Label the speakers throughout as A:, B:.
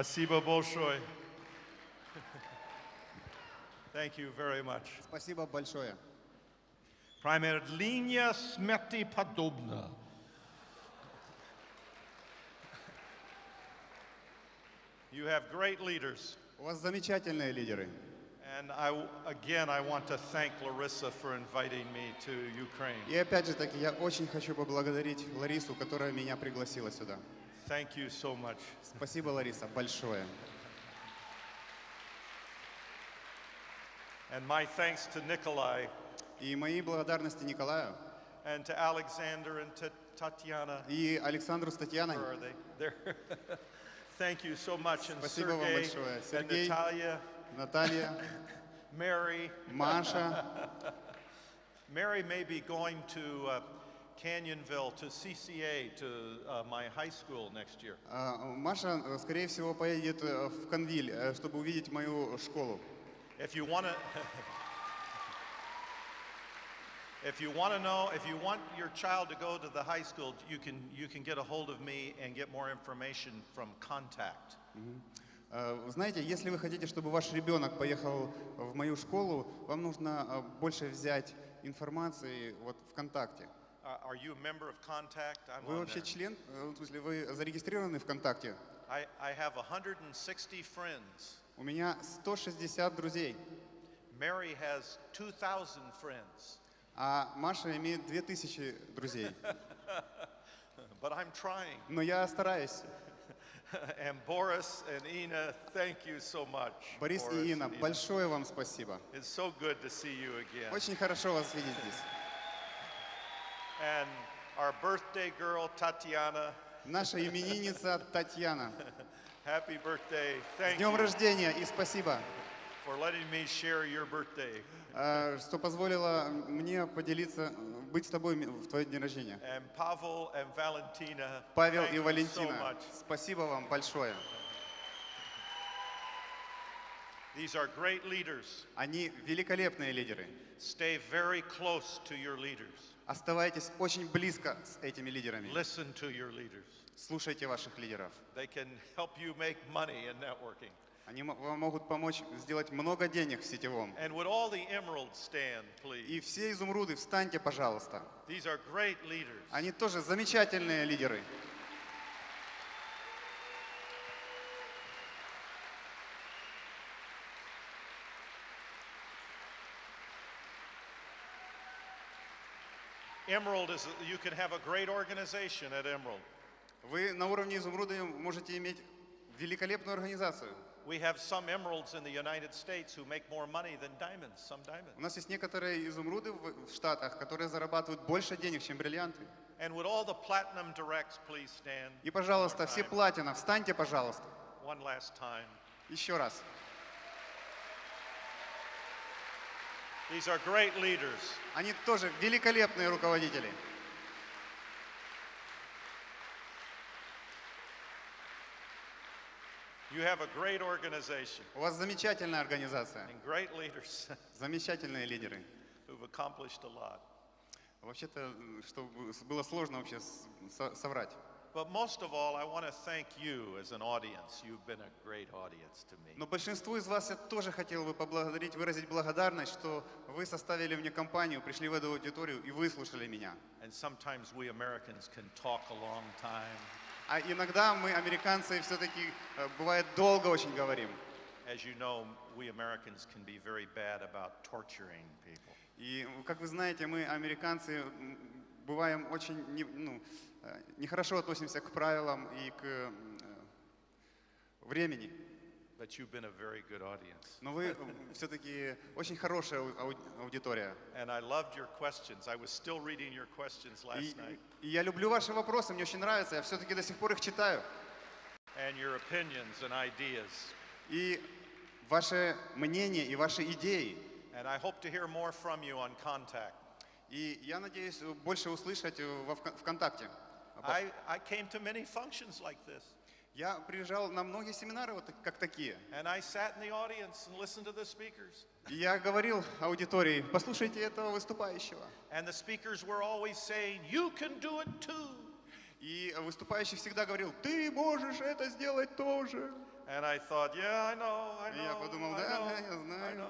A: Спасибо большое. Thank you very much.
B: Спасибо большое.
A: Промедление смерти подобно. You have great leaders.
B: У вас замечательные лидеры.
A: And I want to thank Larissa for inviting me to Ukraine.
B: И опять же таки, я очень хочу поблагодарить Ларису, которая меня пригласила сюда.
A: Thank you so much.
B: Спасибо, Лариса, большое.
A: And my thanks to Nikolai.
B: И мои благодарности Николаю.
A: And to Alexander and to Tatiana.
B: И Александру с Татьяной.
A: Where are they? There. Thank you so much. And
B: Спасибо вам большое. Сергей,
A: and Natalia,
B: Наталья,
A: Mary,
B: Маша.
A: Mary may be going to Canyonville, to CCA, to my high school next year.
B: Маша, скорее всего, поедет в Канвиль, чтобы увидеть мою школу.
A: If you want your child to go to the high school, you can get a hold of me and get more information from contact.
B: Знаете, если вы хотите, чтобы ваш ребенок поехал в мою школу, вам нужно больше взять информации вот ВКонтакте.
A: Are you a member of Contact?
B: Вы вообще член, в смысле, вы зарегистрированы ВКонтакте?
A: I have 160 friends.
B: У меня 160 друзей.
A: Mary has 2,000 friends.
B: А Маша имеет 2000 друзей.
A: But I'm trying.
B: Но я стараюсь.
A: And Boris and Ina, thank you so much.
B: Борис и Инна, большое вам спасибо.
A: It's so good to see you again.
B: Очень хорошо вас видеть здесь.
A: And our birthday girl, Tatiana.
B: Наша именинница Татьяна.
A: Happy birthday.
B: С
A: Thank
B: днем
A: you
B: рождения и спасибо,
A: for letting me share your birthday.
B: что позволила мне поделиться, быть с тобой в твой день рождения.
A: And Pavel and Valentina,
B: Павел
A: thank
B: и
A: you so
B: Валентина,
A: much.
B: спасибо вам большое.
A: These are great leaders.
B: Они великолепные лидеры.
A: Stay very close to your leaders.
B: Оставайтесь очень близко с этими лидерами.
A: Listen to your leaders.
B: Слушайте ваших лидеров.
A: They can help you make money in networking.
B: Они вам могут помочь сделать много денег в сетевом.
A: And would all the emeralds stand, please?
B: И все изумруды, встаньте, пожалуйста.
A: These are great leaders.
B: Они тоже замечательные лидеры.
A: Emerald is, you can have a great organization at Emerald.
B: Вы на уровне изумруда можете иметь великолепную организацию.
A: We have some emeralds in the United States who make more money than diamonds, some diamonds.
B: У нас есть некоторые изумруды в Штатах, которые зарабатывают больше денег, чем бриллианты.
A: And would all the platinum directs please stand?
B: И, пожалуйста, все платина, встаньте, пожалуйста.
A: One last time.
B: Еще раз.
A: These are great leaders.
B: Они тоже великолепные руководители.
A: You have a great organization
B: У вас замечательная организация,
A: and great leaders
B: замечательные лидеры.
A: who've accomplished a lot.
B: Вообще-то, что было сложно вообще соврать.
A: But most of all, I want to thank you as an audience. You've been a great audience to me.
B: Но большинству из вас я тоже хотел бы поблагодарить, выразить благодарность, что вы составили мне компанию, пришли в эту аудиторию и выслушали меня.
A: And sometimes we Americans can talk a long time.
B: А иногда мы, американцы, все-таки, бывает, долго очень говорим.
A: As you know, we Americans can be very bad about torturing people.
B: И, как вы знаете, мы, американцы, бываем очень нехорошо относимся к правилам и к времени.
A: But you've been a very good audience.
B: Но вы все-таки очень хорошая аудитория.
A: And I loved your questions. I was still reading your questions last night.
B: И я люблю ваши вопросы, мне очень нравится, я все-таки до сих пор их читаю.
A: And your opinions and ideas.
B: И ваше мнение, и ваши идеи.
A: And I hope to hear more from you on Contact.
B: И я надеюсь больше услышать в ВКонтакте.
A: I came to many functions like this.
B: Я приезжал на многие семинары вот как такие.
A: And I sat in the audience and listened to the speakers.
B: И я говорил аудитории: послушайте этого выступающего.
A: And the speakers were always saying, "You can do it too."
B: И выступающий всегда говорил: ты можешь это сделать тоже.
A: And I thought, yeah, I know,
B: И я подумал,
A: I
B: да,
A: know,
B: да, я
A: I
B: знаю.
A: know.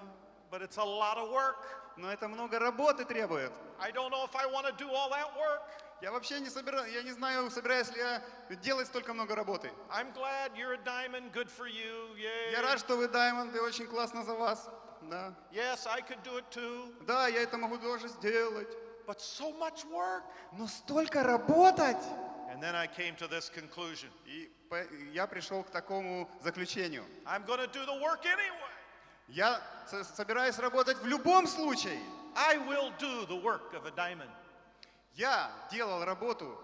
A: But it's a lot of work.
B: Но это много работы требует.
A: I don't know if I want to do all that work.
B: Я вообще не собираюсь, я не знаю, собираюсь ли я делать столько много работы.
A: I'm glad you're a diamond, good for you, yay.
B: Я рад, что вы Diamond, и очень классно за вас. Да.
A: Yes, I could do it too.
B: Да, я это могу тоже сделать.
A: But so much work.
B: Но столько работать!
A: And then I came to this conclusion.
B: И я пришел к такому заключению.
A: I'm going to do the work anyway.
B: Я собираюсь работать в любом случае.
A: I will do the work of a diamond.
B: Я делал работу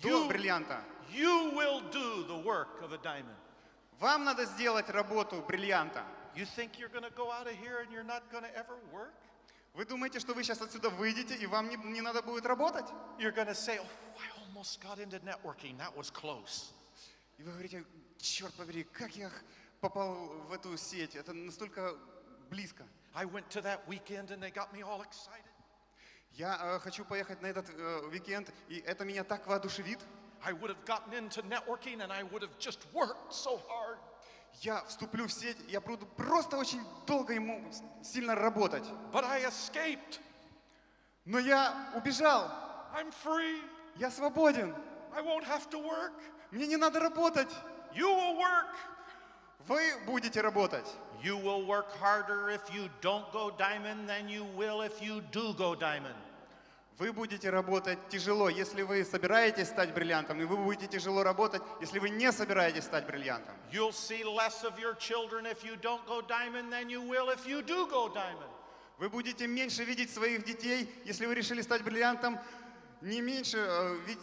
B: до бриллианта.
A: You will do the work of a diamond.
B: Вам надо сделать работу бриллианта.
A: You think you're going to go out of here and you're not going to ever work?
B: Вы думаете, что вы сейчас отсюда выйдете, и вам не надо будет работать?
A: You're going to say, oh, I almost got into networking. That was close.
B: И вы говорите, черт побери, как я попал в эту сеть? Это настолько близко.
A: I went to that weekend and they got me all excited.
B: Я хочу поехать на этот уикенд, и это меня так воодушевит.
A: I would have gotten into networking and I would have just worked so hard.
B: Я вступлю в сеть, я буду просто очень долго ему сильно работать.
A: But I escaped.
B: Но я убежал.
A: I'm free.
B: Я свободен.
A: I won't have to work.
B: Мне не надо работать.
A: You will work.
B: Вы будете работать.
A: You will work harder if you don't go diamond than you will if you do go diamond.
B: Вы будете работать тяжело, если вы собираетесь стать бриллиантом, и вы будете тяжело работать, если вы не собираетесь стать бриллиантом.
A: You'll see less of your children if you don't go diamond than you will if you do go diamond.
B: Вы будете меньше видеть своих детей, если вы решили стать бриллиантом, не меньше,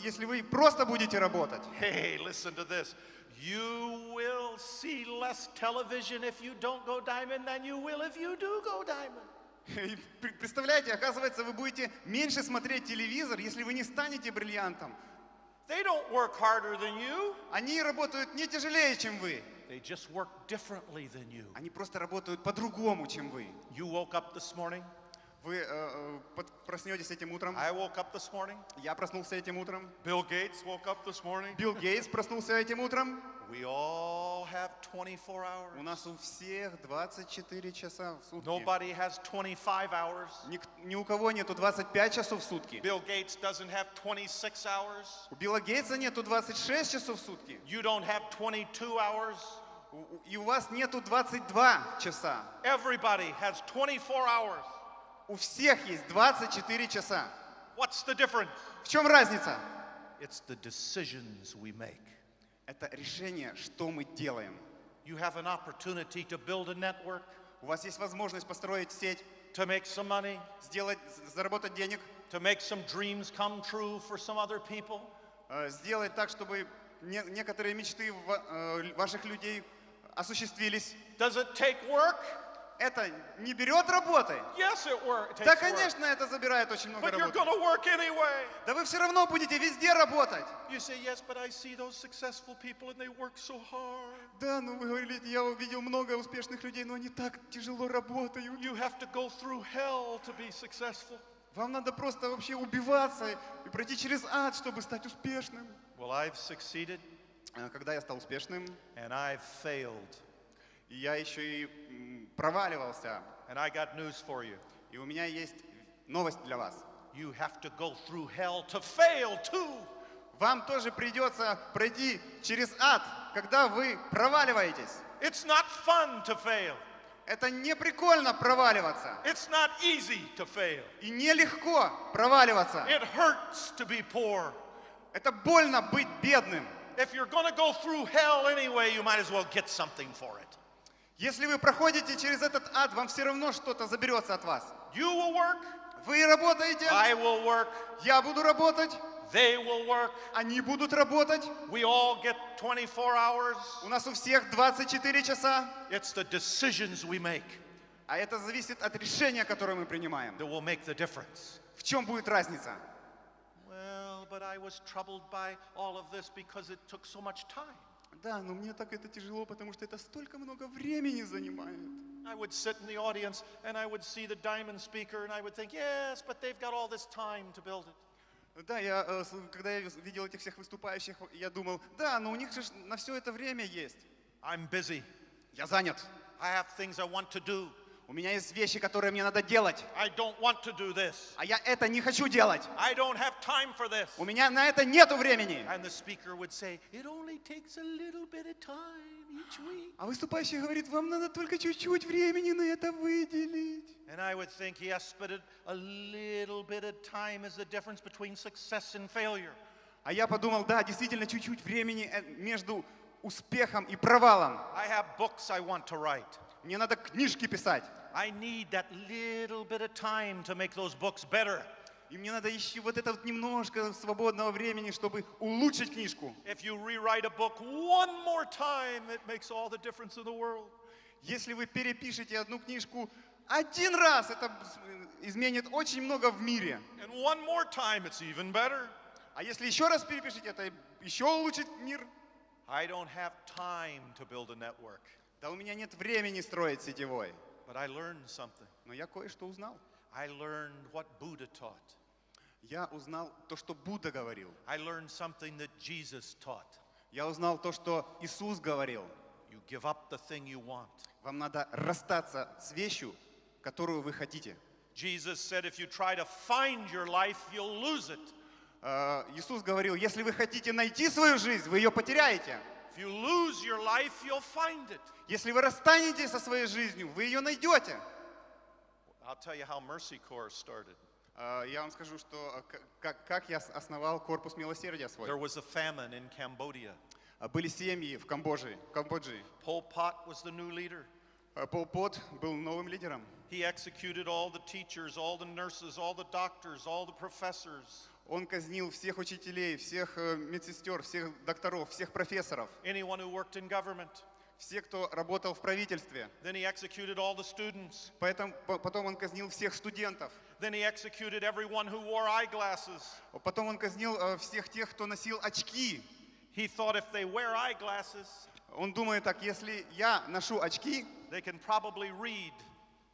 B: если вы просто будете работать.
A: Hey, listen to this. You will see less television if you don't go diamond than you will if you do go diamond.
B: И представляете, оказывается, вы будете меньше смотреть телевизор, если вы не станете бриллиантом.
A: They don't work harder than you.
B: Они работают не тяжелее, чем вы.
A: They just work differently than you.
B: Они просто работают по-другому, чем вы.
A: You woke up this morning.
B: Вы проснетесь этим утром.
A: I woke up this morning.
B: Я проснулся этим утром.
A: Bill Gates woke up this morning.
B: Билл Гейтс проснулся этим утром.
A: We all have 24 hours.
B: У нас у всех 24 часа в сутки.
A: Nobody has 25 hours.
B: Ни у кого нету 25 часов в сутки.
A: Bill Gates doesn't have 26 hours.
B: У Билла Гейтса нету 26 часов в сутки.
A: You don't have 22 hours.
B: И у вас нету 22 часа.
A: Everybody has 24 hours.
B: У всех есть 24 часа.
A: What's the difference?
B: В чем разница?
A: It's the decisions we make.
B: Это решение, что мы делаем.
A: You have an opportunity to build a network,
B: У вас есть возможность построить сеть,
A: to make some money,
B: заработать денег,
A: to make some dreams come true for some other people.
B: сделать так, чтобы некоторые мечты ваших людей осуществились.
A: Does it take work?
B: Это не берет работы?
A: Yes, it takes
B: Да,
A: work.
B: конечно, это забирает очень много
A: But you're
B: работы.
A: going to work anyway.
B: Да вы все равно будете везде работать.
A: You say, yes, but I see those successful people and they work so hard.
B: Да, ну вы говорите, я увидел много успешных людей, но они так тяжело работают.
A: You have to go through hell to be successful.
B: Вам надо просто вообще убиваться и пройти через ад, чтобы стать успешным.
A: Well, I've succeeded
B: Когда я стал успешным,
A: and I've failed.
B: и я еще и проваливался,
A: And I got news for you.
B: и у меня есть новость для вас.
A: You have to go through hell to fail too.
B: Вам тоже придется пройти через ад, когда вы проваливаетесь.
A: It's not fun to fail.
B: Это не прикольно проваливаться.
A: It's not easy to fail.
B: И нелегко проваливаться.
A: It hurts to be poor.
B: Это больно быть бедным.
A: If you're going to go through hell anyway, you might as well get something for it.
B: Если вы проходите через этот ад, вам все равно что-то заберется от вас.
A: You will work.
B: Вы работаете,
A: I will work.
B: я буду работать,
A: They will work.
B: они будут работать.
A: We all get 24 hours.
B: У нас у всех 24 часа.
A: It's the decisions we make
B: А это зависит от решения, которое мы принимаем.
A: that will make the difference.
B: В чем будет разница?
A: Well, but I was troubled by all of this because it took so much time.
B: Да, но мне так это тяжело, потому что это столько много времени занимает.
A: I would sit in the audience and I would see the diamond speaker and I would think, yes, but they've got all this time to build it.
B: Да, когда я видел этих всех выступающих, я думал, да, но у них же на все это время есть.
A: I'm busy.
B: Я занят.
A: I have things I want to do.
B: У меня есть вещи, которые мне надо делать.
A: I don't want to do this.
B: А я это не хочу делать.
A: I don't have time for this.
B: У меня на это нету времени.
A: And the speaker would say, it only takes a little bit of time each week.
B: А выступающий говорит, вам надо только чуть-чуть времени на это выделить.
A: And I would think, yes, but a little bit of time is the difference between success and failure.
B: А я подумал, да, действительно, чуть-чуть времени между успехом и провалом.
A: I have books I want to write.
B: Мне надо книжки писать.
A: I need that little bit of time to make those books better.
B: И мне надо еще вот это вот немножко свободного времени, чтобы улучшить книжку.
A: If you rewrite a book one more time, it makes all the difference in the world.
B: Если вы перепишете одну книжку один раз, это изменит очень много в мире.
A: And one more time, it's even better.
B: А если еще раз перепишите, это еще улучшит мир.
A: I don't have time to build a network.
B: Да у меня нет времени строить сетевой.
A: But I learned something.
B: Но я кое-что узнал.
A: I learned what Buddha taught.
B: Я узнал то, что Будда говорил.
A: I learned something that Jesus taught.
B: Я узнал то, что Иисус говорил.
A: You give up the thing you want.
B: Вам надо расстаться с вещью, которую вы хотите.
A: Jesus said, if you try to find your life, you'll lose it.
B: Иисус говорил, если вы хотите найти свою жизнь, вы ее потеряете.
A: If you lose your life, you'll find it.
B: Если вы расстанетесь со своей жизнью, вы ее найдете.
A: I'll tell you how Mercy Corps started.
B: Я вам скажу, что как я основал корпус милосердия свой.
A: There was a famine in Cambodia.
B: Были семьи в Камбодже.
A: Pol Pot was the new leader.
B: Пол Пот был новым лидером.
A: He executed all the teachers, all the nurses, all the doctors, all the professors.
B: Он казнил всех учителей, всех медсестер, всех докторов, всех профессоров.
A: Anyone who worked in government.
B: Все, кто работал в правительстве.
A: Then he executed all the students.
B: Потом он казнил всех студентов.
A: Then he executed everyone who wore eyeglasses.
B: Потом он казнил всех тех, кто носил очки.
A: He thought if they wear eyeglasses,
B: Он думает так, если я ношу очки,
A: they can probably read.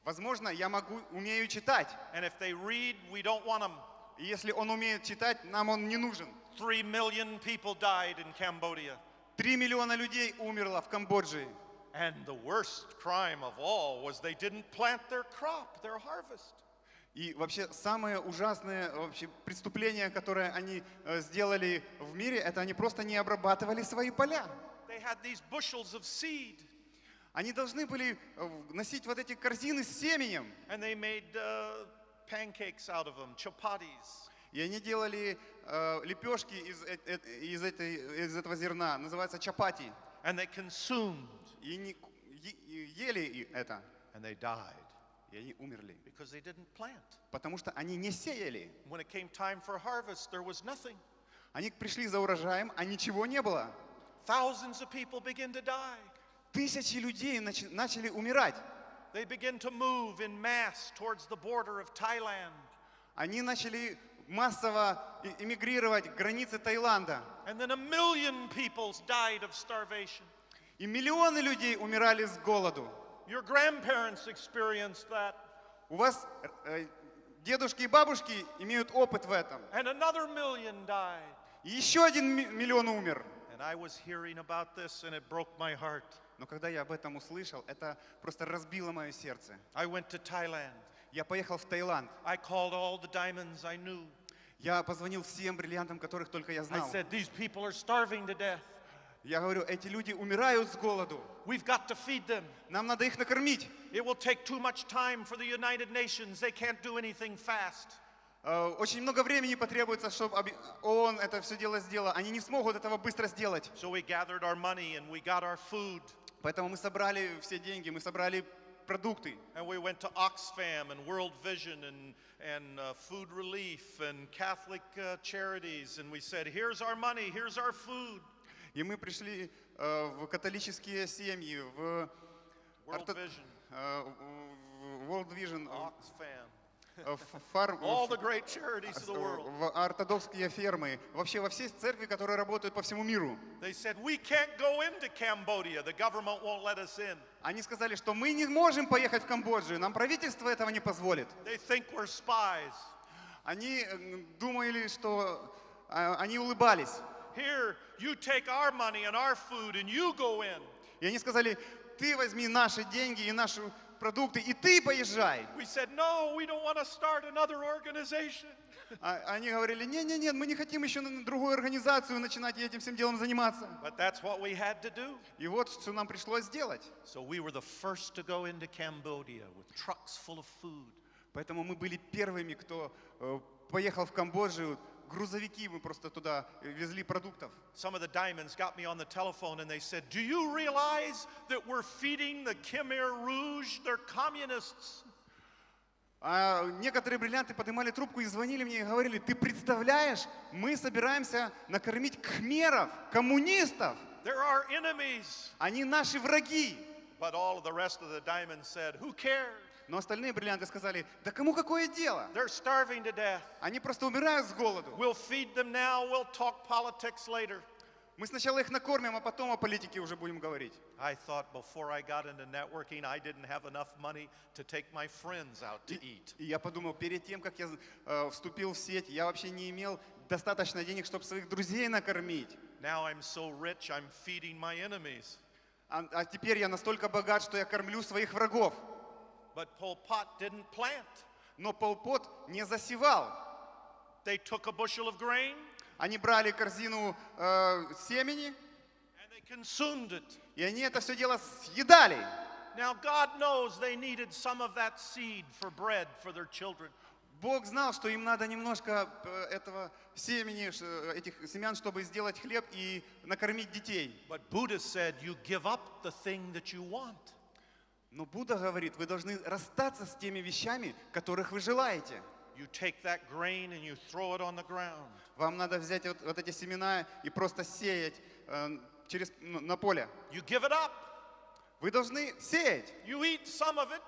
B: возможно, я умею читать.
A: And if they read, we don't want them.
B: И если он умеет читать, нам он не нужен.
A: 3 million people died in Cambodia.
B: 3 миллиона людей умерло в Камбодже.
A: And the worst crime of all was they didn't plant their crop, their harvest.
B: И вообще самое ужасное преступление, которое они сделали в мире, это они просто не обрабатывали свои поля.
A: They had these bushels of seed.
B: Они должны были носить вот эти корзины с семенем.
A: And they made pancakes out of them, chapatis.
B: И они делали лепешки из этого зерна, называется чапати.
A: And they consumed.
B: И ели это.
A: And they died.
B: И они умерли.
A: Because they didn't plant.
B: Потому что они не сеяли.
A: When it came time for harvest, there was nothing.
B: Они пришли за урожаем, а ничего не было.
A: Thousands of people begin to die.
B: Тысячи людей начали умирать.
A: They begin to move in mass towards the border of Thailand.
B: Они начали массово эмигрировать к границе Таиланда.
A: And then 1 million people died of starvation.
B: И миллионы людей умирали с голоду.
A: Your grandparents experienced that.
B: У вас дедушки и бабушки имеют опыт в этом.
A: And another 1 million died.
B: И еще 1 миллион умер.
A: And I was hearing about this and it broke my heart.
B: Но когда я об этом услышал, это просто разбило мое сердце.
A: I went to Thailand.
B: Я поехал в Таиланд.
A: I called all the diamonds I knew.
B: Я позвонил всем бриллиантам, которых только я
A: I
B: знал.
A: said, these people are starving to death.
B: Я говорю, эти люди умирают с голоду.
A: We've got to feed them.
B: Нам надо их накормить.
A: It will take too much time for the United Nations. They can't do anything fast.
B: Очень много времени потребуется, чтобы ООН это все дело сделал. Они не смогут этого быстро сделать.
A: So we gathered our money and we got our food.
B: Поэтому мы собрали все деньги, мы собрали продукты.
A: And we went to Oxfam and World Vision and Food Relief and Catholic Charities. And we said, here's our money, here's our food.
B: И мы пришли в католические семьи, в World Vision,
A: Oxfam,
B: all
A: the great charities of the world.
B: В ортодоксские фермы, вообще во все церкви, которые работают по всему миру.
A: They said, we can't go into Cambodia. The government won't let us in.
B: Они сказали, что мы не можем поехать в Камбоджу, нам правительство этого не позволит.
A: They think we're spies.
B: Они думали, что они улыбались.
A: Here, you take our money and our food and you go in.
B: И они сказали, ты возьми наши деньги и наши продукты, и ты поезжай.
A: We said, no, we don't want to start another organization.
B: Они говорили, нет, мы не хотим еще другую организацию начинать и этим всем делом заниматься.
A: But that's what we had to do.
B: И вот что нам пришлось сделать.
A: So we were the first to go into Cambodia with trucks full of food.
B: Поэтому мы были первыми, кто поехал в Камбоджу. Грузовики мы просто туда везли продуктов.
A: Some of the diamonds got me on the telephone and they said, do you realize that we're feeding the Khmer Rouge? They're communists.
B: А некоторые бриллианты поднимали трубку и звонили мне и говорили, ты представляешь, мы собираемся накормить кхмеров, коммунистов.
A: They're our enemies.
B: Они наши враги.
A: But all of the rest of the diamonds said, who cares?
B: Но остальные бриллианты сказали, да кому какое дело?
A: They're starving to death.
B: Они просто умирают с голоду.
A: We'll feed them now, we'll talk politics later.
B: Мы сначала их накормим, а потом о политике уже будем говорить.
A: I thought before I got into networking, I didn't have enough money to take my friends out to eat.
B: И я подумал, перед тем, как я вступил в сеть, я вообще не имел достаточно денег, чтобы своих друзей накормить.
A: Now I'm so rich, I'm feeding my enemies.
B: А теперь я настолько богат, что я кормлю своих врагов.
A: But Pol Pot didn't plant.
B: Но Пол Пот не засевал.
A: They took a bushel of grain
B: Они брали корзину семени,
A: and they consumed it.
B: и они это все дело съедали.
A: Now God knows they needed some of that seed for bread for their children.
B: Бог знал, что им надо немножко этого семени, этих семян, чтобы сделать хлеб и накормить детей.
A: But Buddha said, you give up the thing that you want.
B: Но Будда говорит, вы должны расстаться с теми вещами, которых вы желаете.
A: You take that grain and you throw it on the ground.
B: Вам надо взять вот эти семена и просто сеять на поле.
A: You give it up.
B: Вы должны сеять.
A: You eat some of it,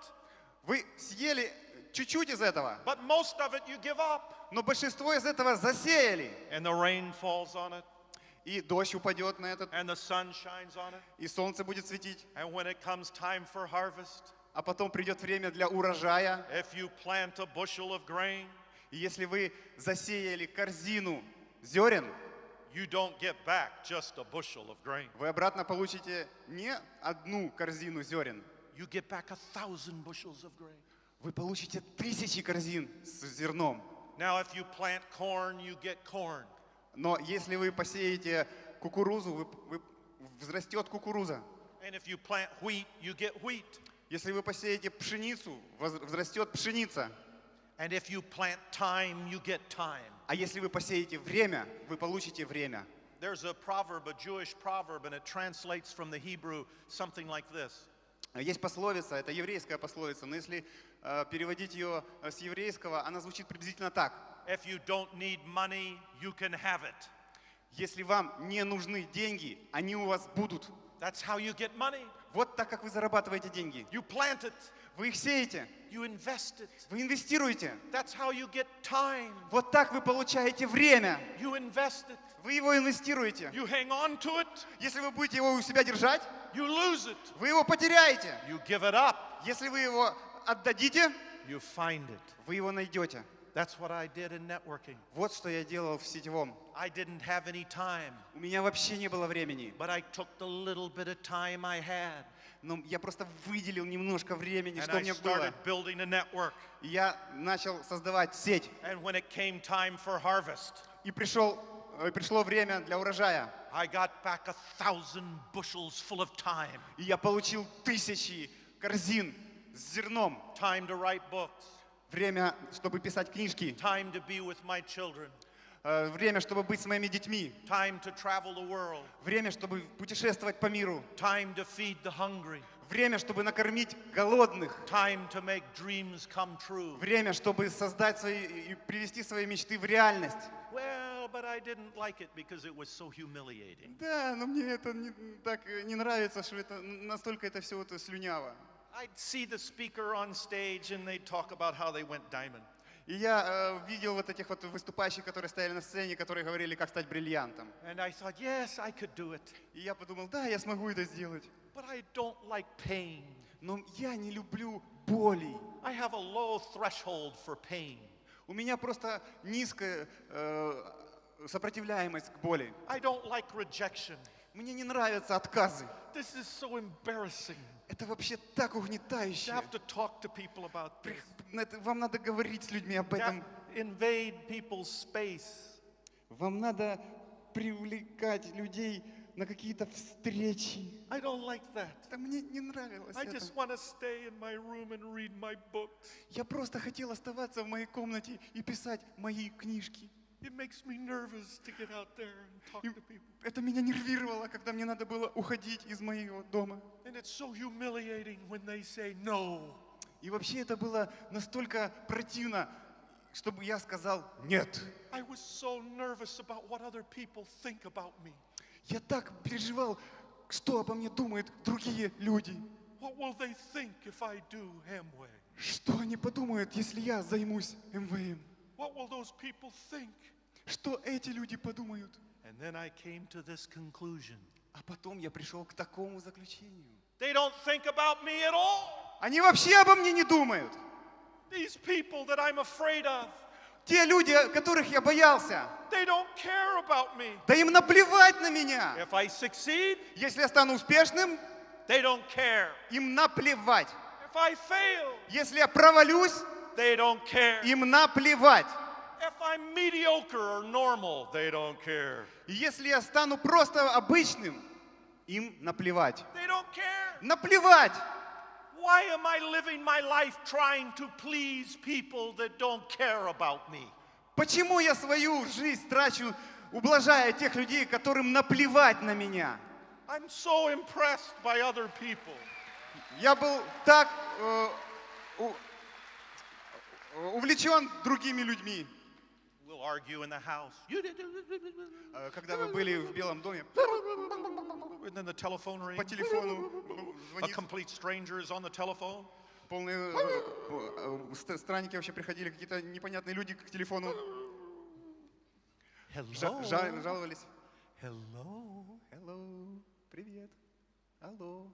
B: Вы съели чуть-чуть из этого,
A: but most of it you give up.
B: но большинство из этого засеяли.
A: And the rain falls on it,
B: И дождь упадет на этот,
A: and the sun shines on it.
B: и солнце будет светить.
A: And when it comes time for harvest,
B: А потом придет время для урожая.
A: if you plant a bushel of grain,
B: И если вы засеяли корзину зерен,
A: you don't get back just a bushel of grain.
B: вы обратно получите не одну корзину зерен.
A: You get back 1,000 bushels of grain.
B: Вы получите 1000 корзин с зерном.
A: Now, if you plant corn, you get corn.
B: Но если вы посеете кукурузу, взрастет кукуруза.
A: And if you plant wheat, you get wheat.
B: Если вы посеете пшеницу, взрастет пшеница.
A: And if you plant time, you get time.
B: А если вы посеете время, вы получите время.
A: There's a proverb, a Jewish proverb, and it translates from the Hebrew something like this.
B: Есть пословица, это еврейская пословица, но если переводить ее с еврейского, она звучит приблизительно так.
A: If you don't need money, you can have it.
B: Если вам не нужны деньги, они у вас будут.
A: That's how you get money.
B: Вот так, как вы зарабатываете деньги.
A: You plant it.
B: Вы их сеете,
A: You invest it.
B: вы инвестируете.
A: That's how you get time.
B: Вот так вы получаете время.
A: You invest it.
B: Вы его инвестируете.
A: You hang on to it.
B: Если вы будете его у себя держать,
A: You lose it.
B: вы его потеряете.
A: You give it up.
B: Если вы его отдадите,
A: You find it.
B: вы его найдете.
A: That's what I did in networking.
B: Вот что я делал в сетевом.
A: I didn't have any time,
B: У меня вообще не было времени.
A: but I took the little bit of time I had,
B: Но я просто выделил немножко времени,
A: and
B: что
A: I
B: у меня было.
A: started building a network.
B: И я начал создавать сеть.
A: And when it came time for harvest,
B: И пришло время для урожая.
A: I got back 1,000 bushels full of time.
B: И я получил 1000 корзин с зерном.
A: Time to write books,
B: Время, чтобы писать книжки.
A: time to be with my children,
B: Время, чтобы быть с моими детьми.
A: time to travel the world,
B: Время, чтобы путешествовать по миру.
A: time to feed the hungry,
B: Время, чтобы накормить голодных.
A: time to make dreams come true.
B: Время, чтобы создать и привести свои мечты в реальность.
A: Well, but I didn't like it because it was so humiliating.
B: Да, но мне это так не нравится, что это настолько это все слюняво.
A: I'd see the speaker on stage and they'd talk about how they went diamond.
B: И я видел вот этих вот выступающих, которые стояли на сцене, которые говорили, как стать бриллиантом.
A: And I thought, yes, I could do it.
B: И я подумал, да, я смогу это сделать.
A: But I don't like pain.
B: Но я не люблю боли.
A: I have a low threshold for pain.
B: У меня просто низкая сопротивляемость к боли.
A: I don't like rejection.
B: Мне не нравятся отказы.
A: This is so embarrassing.
B: Это вообще так
A: You
B: угнетающе.
A: have to talk to people about this.
B: Вам надо говорить с людьми об этом.
A: Invade people's space.
B: Вам надо привлекать людей на какие-то встречи.
A: I don't like that.
B: Да мне не нравилось
A: I
B: это.
A: just want to stay in my room and read my books.
B: Я просто хотел оставаться в моей комнате и писать мои книжки.
A: It makes me nervous to get out there and talk to people.
B: Это меня нервировало, когда мне надо было уходить из моего дома.
A: And it's so humiliating when they say no.
B: И вообще это было настолько противно, чтобы я сказал «нет».
A: I was so nervous about what other people think about me.
B: Я так переживал, что обо мне думают другие люди.
A: What will they think if I do Amway?
B: Что они подумают, если я займусь МВМ?
A: What will those people think?
B: Что эти люди подумают?
A: And then I came to this conclusion.
B: А потом я пришел к такому заключению.
A: They don't think about me at all.
B: Они вообще обо мне не думают.
A: These people that I'm afraid of,
B: Те люди, которых я боялся,
A: they don't care about me.
B: да им наплевать на меня.
A: If I succeed,
B: Если я стану успешным,
A: they don't care.
B: им наплевать.
A: If I fail,
B: Если я провалюсь,
A: they don't care.
B: им наплевать.
A: If I'm mediocre or normal, they don't care.
B: И если я стану просто обычным, им наплевать.
A: They don't care.
B: Наплевать.
A: Why am I living my life trying to please people that don't care about me?
B: Почему я свою жизнь трачу, ублажая тех людей, которым наплевать на меня?
A: I'm so impressed by other people.
B: Я был так увлечен другими людьми.
A: We'll argue in the house.
B: Когда мы были в Белом доме,
A: And then the telephone rings.
B: по телефону
A: A
B: звонит.
A: complete stranger is on the telephone.
B: Полные странники вообще приходили, какие-то непонятные люди к телефону
A: Hello.
B: жаловались.
A: Hello.
B: Hello, привет, алло.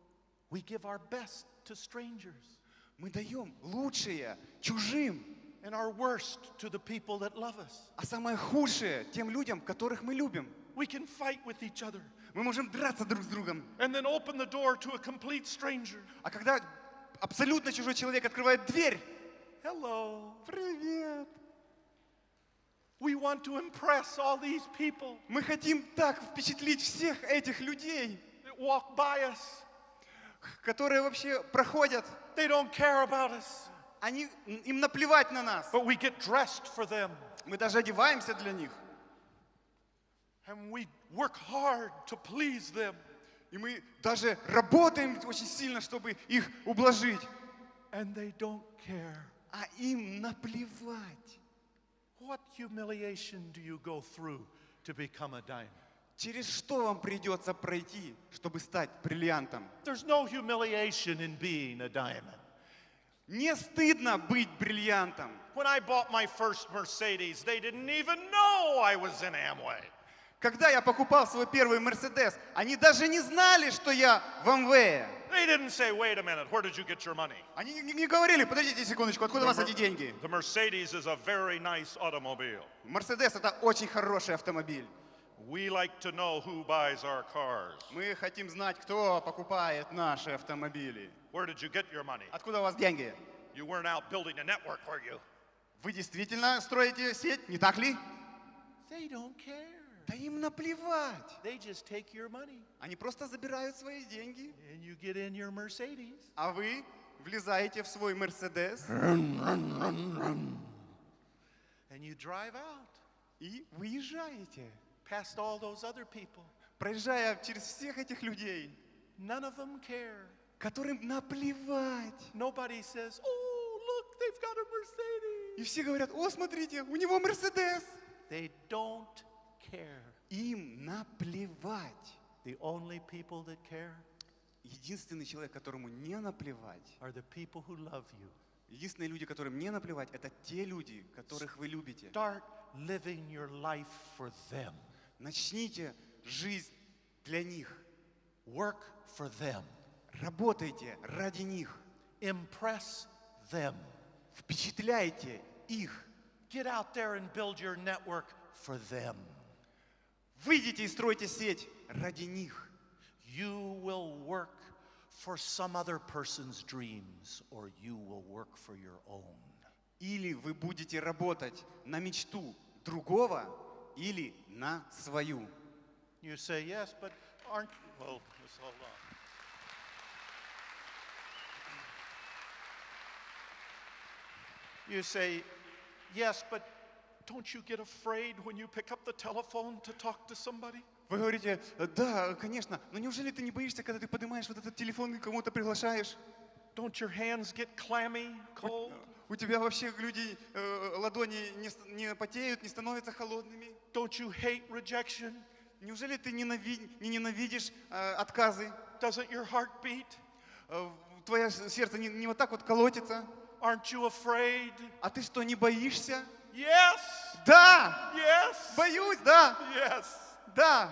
A: We give our best to strangers
B: Мы даем лучшее чужим,
A: and our worst to the people that love us.
B: а самое худшее тем людям, которых мы любим.
A: We can fight with each other
B: Мы можем драться друг с другом.
A: and then open the door to a complete stranger.
B: А когда абсолютно чужой человек открывает дверь,
A: Hello.
B: привет.
A: We want to impress all these people
B: Мы хотим так впечатлить всех этих людей,
A: that walk by us.
B: которые вообще проходят.
A: They don't care about us,
B: Им наплевать на нас.
A: but we get dressed for them
B: Мы даже одеваемся для них.
A: and we work hard to please them.
B: И мы даже работаем очень сильно, чтобы их ублажить.
A: And they don't care.
B: А им наплевать.
A: What humiliation do you go through to become a diamond?
B: Через что вам придется пройти, чтобы стать бриллиантом?
A: There's no humiliation in being a diamond.
B: Не стыдно быть бриллиантом.
A: When I bought my first Mercedes, they didn't even know I was in Amway.
B: Когда я покупал свой первый Мерседес, они даже не знали, что я в Амвее.
A: They didn't say, wait a minute, where did you get your money?
B: Они не говорили, подождите секундочку, откуда у вас эти деньги?
A: The Mercedes is a very nice automobile.
B: Мерседес — это очень хороший автомобиль.
A: We like to know who buys our cars.
B: Мы хотим знать, кто покупает наши автомобили.
A: Where did you get your money?
B: Откуда у вас деньги?
A: You weren't out building a network, were you?
B: Вы действительно строите сеть, не так ли?
A: They don't care.
B: Да им наплевать.
A: They just take your money
B: Они просто забирают свои деньги,
A: and you get in your Mercedes.
B: а вы влезаете в свой Мерседес
A: And you drive out
B: и выезжаете,
A: past all those other people.
B: проезжая через всех этих людей,
A: None of them care.
B: которым наплевать.
A: Nobody says, oh, look, they've got a Mercedes.
B: И все говорят: о, смотрите, у него Мерседес.
A: They don't care.
B: Им наплевать.
A: The only people that care
B: Единственный человек, которому не наплевать,
A: are the people who love you.
B: единственные люди, которым не наплевать, это те люди, которых вы любите.
A: Start living your life for them.
B: Начните жизнь для них.
A: Work for them.
B: Работайте ради них.
A: Impress them.
B: Впечатляйте их.
A: Get out there and build your network for them.
B: Выйдите и стройте сеть ради них.
A: you will work for some other person's dreams, or you will work for your own.
B: Или вы будете работать на мечту другого, или на свою.
A: You say, yes, but aren't, well, just hold on. You say, yes, but don't you get afraid when you pick up the telephone to talk to somebody?
B: Вы говорите, да, конечно, но неужели ты не боишься, когда ты поднимаешь вот этот телефон и кому-то приглашаешь?
A: Don't your hands get clammy, cold?
B: У тебя вообще люди, ладони не потеют, не становятся холодными?
A: Don't you hate rejection?
B: Неужели ты не ненавидишь отказы?
A: Doesn't your heart beat?
B: Твое сердце не вот так вот колотится?
A: Aren't you afraid?
B: А ты что, не боишься?
A: Yes!
B: Да!
A: Yes!
B: Боюсь, да!
A: Yes!
B: Да!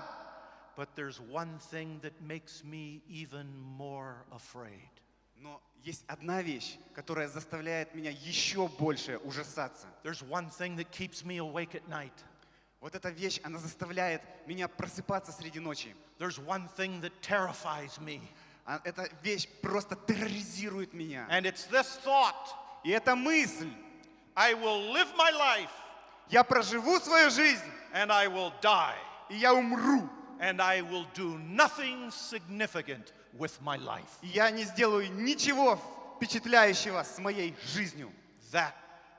A: But there's one thing that makes me even more afraid.
B: Но есть одна вещь, которая заставляет меня еще больше ужасаться.
A: There's one thing that keeps me awake at night.
B: Вот эта вещь, она заставляет меня просыпаться среди ночи.
A: There's one thing that terrifies me.
B: Эта вещь просто терроризирует меня.
A: And it's this thought.
B: И эта мысль.
A: I will live my life.
B: Я проживу свою жизнь.
A: And I will die.
B: И я умру.
A: And I will do nothing significant with my life.
B: И я не сделаю ничего впечатляющего с моей жизнью.
A: That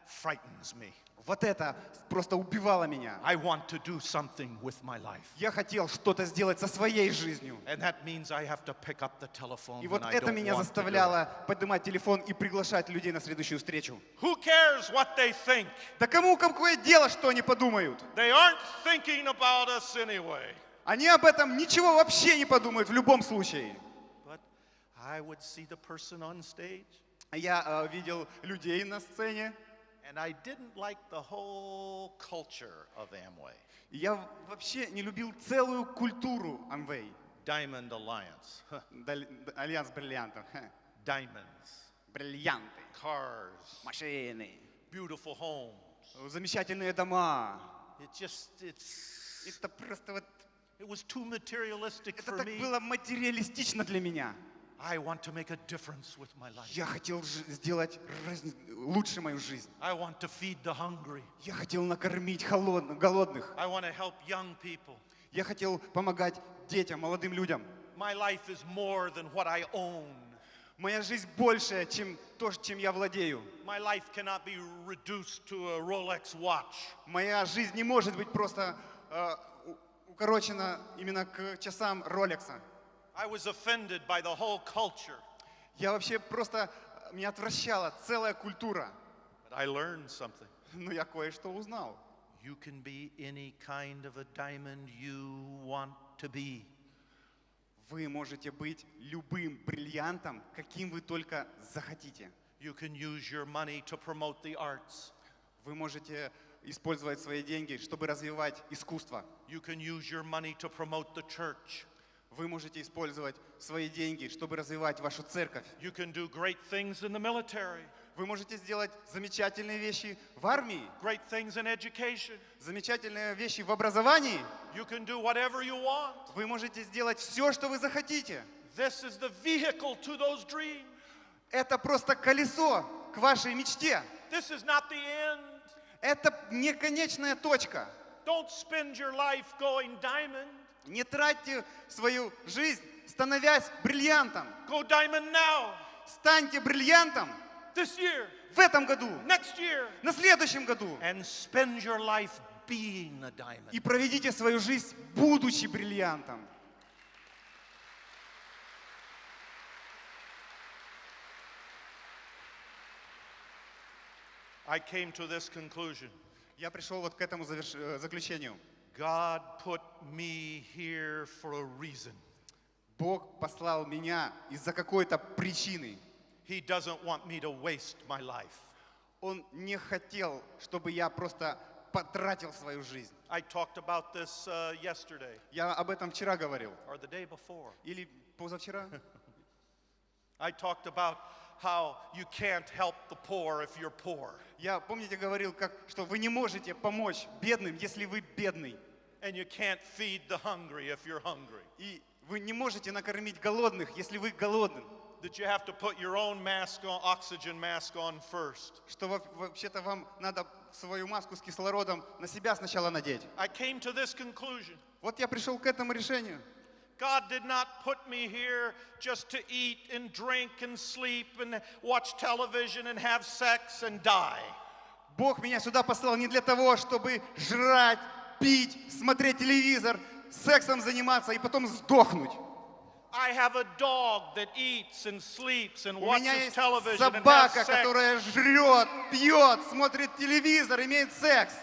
A: frightens me.
B: Вот это просто убивало меня.
A: I want to do something with my life.
B: Я хотел что-то сделать со своей жизнью.
A: And that means I have to pick up the telephone
B: И
A: when
B: вот
A: I
B: это
A: don't
B: меня
A: want to do it.
B: заставляло поднимать телефон и приглашать людей на следующую встречу.
A: Who cares what they think?
B: Да кому какое дело, что они подумают?
A: They aren't thinking about us anyway.
B: Они об этом ничего вообще не подумают в любом случае.
A: But I would see the person on stage.
B: Я видел людей на сцене.
A: And I didn't like the whole culture of Amway.
B: И я вообще не любил целую культуру Amway.
A: Diamond Alliance.
B: Альянс бриллиантов.
A: Diamonds.
B: Бриллианты.
A: Cars.
B: Машины.
A: Beautiful homes.
B: Замечательные дома.
A: Это
B: просто вот...
A: It was too materialistic
B: Это
A: for
B: так
A: me.
B: было материалистично для меня.
A: I want to make a difference with my life.
B: Я хотел сделать лучше мою жизнь.
A: I want to feed the hungry.
B: Я хотел накормить голодных.
A: I want to help young people.
B: Я хотел помогать детям, молодым людям.
A: My life is more than what I own.
B: Моя жизнь больше, чем то, чем я владею.
A: My life cannot be reduced to a Rolex watch.
B: Моя жизнь не может быть просто укорочена именно к часам Ролекса.
A: I was offended by the whole culture.
B: Я вообще просто, меня отвращала целая культура.
A: But I learned something.
B: Но я кое-что узнал.
A: You can be any kind of a diamond you want to be.
B: Вы можете быть любым бриллиантом, каким вы только захотите.
A: You can use your money to promote the arts.
B: Вы можете использовать свои деньги, чтобы развивать искусство.
A: You can use your money to promote the church.
B: Вы можете использовать свои деньги, чтобы развивать вашу церковь.
A: You can do great things in the military.
B: Вы можете сделать замечательные вещи в армии,
A: Great things in education.
B: замечательные вещи в образовании.
A: You can do whatever you want.
B: Вы можете сделать все, что вы захотите.
A: This is the vehicle to those dreams.
B: Это просто колесо к вашей мечте.
A: This is not the end.
B: Это не конечная точка.
A: Don't spend your life going diamond.
B: Не тратьте свою жизнь, становясь бриллиантом.
A: Go diamond now.
B: Станьте бриллиантом
A: This year.
B: в этом году,
A: Next year.
B: на следующем году.
A: And spend your life being a diamond.
B: И проведите свою жизнь, будучи бриллиантом.
A: I came to this conclusion.
B: Я пришел вот к этому заключению.
A: God put me here for a reason.
B: Бог послал меня из-за какой-то причины.
A: He doesn't want me to waste my life.
B: Он не хотел, чтобы я просто потратил свою жизнь.
A: I talked about this yesterday
B: Я об этом вчера говорил.
A: or the day before.
B: Или позавчера.
A: I talked about how you can't help the poor if you're poor.
B: Я, помните, говорил, что вы не можете помочь бедным, если вы бедный.
A: And you can't feed the hungry if you're hungry.
B: И Вы не можете накормить голодных, если вы голодны.
A: That you have to put your own mask on, oxygen mask on first.
B: Что вообще-то вам надо свою маску с кислородом на себя сначала надеть.
A: I came to this conclusion.
B: Вот я пришел к этому решению.
A: God did not put me here just to eat and drink and sleep and watch television and have sex and die.
B: Бог меня сюда послал не для того, чтобы жрать, пить, смотреть телевизор, сексом заниматься и потом сдохнуть.
A: I have a dog that eats and sleeps and
B: У меня
A: watches
B: есть
A: television and has
B: собака,
A: sex.
B: которая жрет, пьет, смотрит телевизор, имеет секс.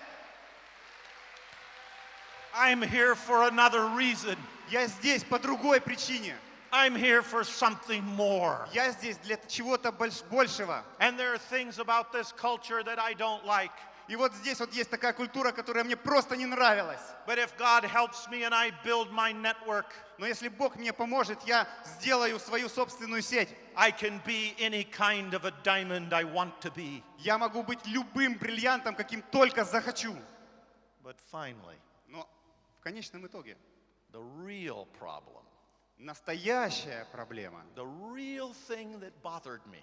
A: I'm here for another reason.
B: Я здесь по другой причине.
A: I'm here for something more.
B: Я здесь для чего-то большего.
A: And there are things about this culture that I don't like.
B: И вот здесь вот есть такая культура, которая мне просто не нравилась.
A: But if God helps me and I build my network,
B: Но если Бог мне поможет, я сделаю свою собственную сеть.
A: I can be any kind of a diamond I want to be.
B: Я могу быть любым бриллиантом, каким только захочу.
A: But finally,
B: Но в конечном итоге
A: the real problem,
B: настоящая проблема,
A: the real thing that bothered me,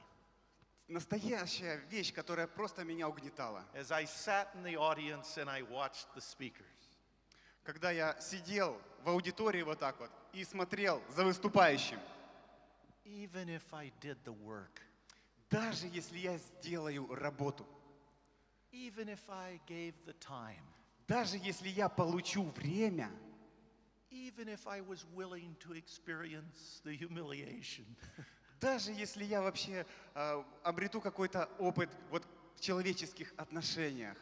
B: настоящая вещь, которая просто меня угнетала.
A: as I sat in the audience and I watched the speakers,
B: Когда я сидел в аудитории вот так вот и смотрел за выступающим,
A: even if I did the work,
B: даже если я сделаю работу,
A: even if I gave the time,
B: даже если я получу время,
A: even if I was willing to experience the humiliation,
B: даже если я вообще обрету какой-то опыт вот в человеческих отношениях,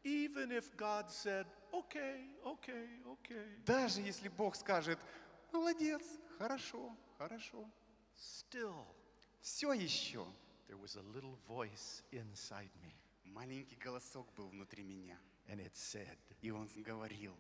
A: even if God said, okay, okay, okay,
B: даже если Бог скажет, молодец, хорошо, хорошо,
A: still
B: все еще
A: there was a little voice inside me,
B: маленький голосок был внутри меня,
A: and it said,
B: и он говорил,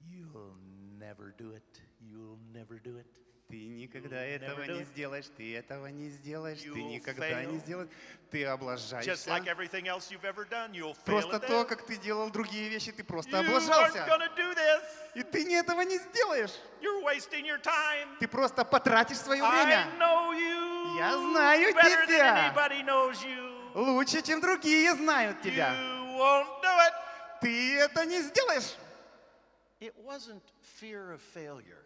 A: you'll never do it, you'll never do it.
B: ты никогда
A: You'll
B: этого
A: never do
B: не
A: it.
B: сделаешь, ты этого не сделаешь, ты
A: You'll
B: никогда не
A: fail.
B: сделаешь, ты
A: Just
B: облажаешься.
A: like everything else you've ever done, you'll fail
B: Просто
A: at
B: то,
A: that.
B: как ты делал другие вещи, ты просто
A: You aren't
B: облажался.
A: gonna do this.
B: И ты этого не сделаешь.
A: You're wasting your time.
B: Ты просто потратишь свое
A: I
B: время.
A: know you
B: Я знаю
A: better than
B: тебя.
A: anybody knows you.
B: Лучше, чем другие знают
A: You
B: тебя.
A: won't do it.
B: Ты это не сделаешь.
A: It wasn't fear of failure.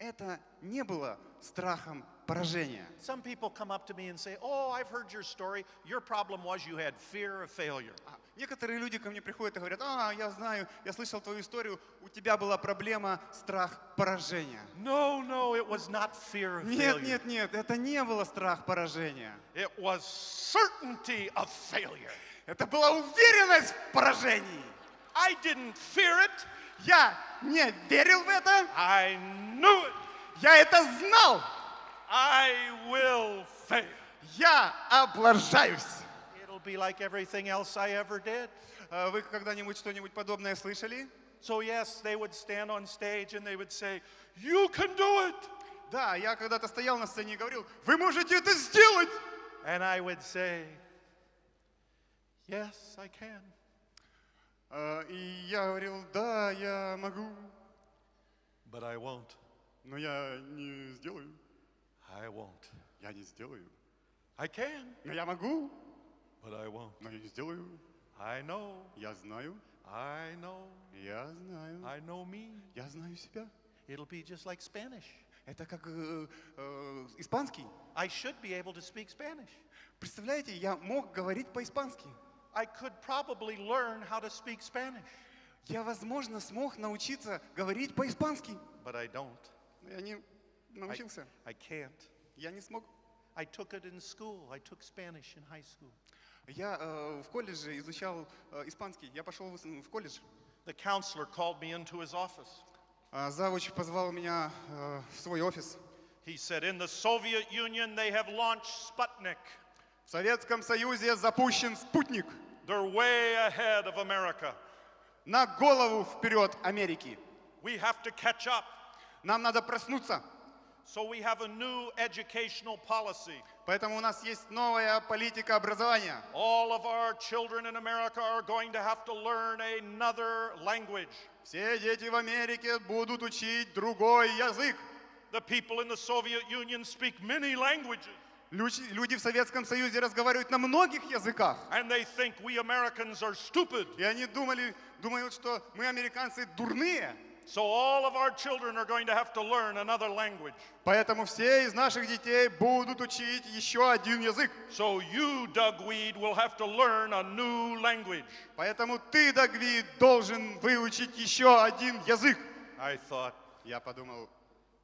B: Это не было страхом поражения.
A: Some people come up to me and say, oh, I've heard your story. Your problem was you had fear of failure.
B: Некоторые люди ко мне приходят и говорят, я знаю, я слышал твою историю, у тебя была проблема страх поражения.
A: No, no, it was not fear of
B: Нет,
A: failure.
B: нет, нет, это не было страх поражения.
A: It was certainty of failure.
B: Это была уверенность в поражении.
A: I didn't fear it.
B: Я не верил в это,
A: I knew it.
B: я это знал.
A: I will fail.
B: Я облажаюсь.
A: It'll be like everything else I ever did.
B: Вы когда-нибудь что-нибудь подобное слышали?
A: So yes, they would stand on stage and they would say, you can do it.
B: Да, я когда-то стоял на сцене и говорил, вы можете это сделать.
A: And I would say, yes, I can.
B: И я говорил, да, я могу,
A: But I won't.
B: но я не сделаю.
A: I won't.
B: Я не сделаю.
A: I can,
B: Но я могу,
A: but I won't.
B: но я не сделаю.
A: I know.
B: Я знаю,
A: I know.
B: я знаю,
A: I know me.
B: я знаю себя.
A: It'll be just like Spanish.
B: Это как испанский.
A: I should be able to speak Spanish.
B: Представляете, я мог говорить по-испански.
A: I could probably learn how to speak Spanish,
B: Я, возможно, смог научиться говорить по-испански.
A: but I don't.
B: Но я не научился.
A: I can't.
B: Я не смог.
A: I took it in school. I took Spanish in high school.
B: Я в колледже изучал испанский. Я пошел в колледж.
A: The counselor called me into his office.
B: Завуч позвал меня в свой офис.
A: He said, in the Soviet Union, they have launched Sputnik.
B: В Советском Союзе запущен спутник.
A: They're way ahead of America.
B: На голову вперед Америки.
A: We have to catch up.
B: Нам надо проснуться.
A: So we have a new educational policy.
B: Поэтому у нас есть новая политика образования.
A: All of our children in America are going to have to learn another language.
B: Все дети в Америке будут учить другой язык.
A: The people in the Soviet Union speak many languages.
B: Люди в Советском Союзе разговаривают на многих языках.
A: And they think we Americans are stupid.
B: И они думают, что мы, американцы, дурные.
A: So all of our children are going to have to learn another language.
B: Поэтому все из наших детей будут учить еще один язык.
A: So you, Dag Wid, will have to learn a new language.
B: Поэтому ты, Даг Вид, должен выучить еще один язык.
A: I thought,
B: Я подумал,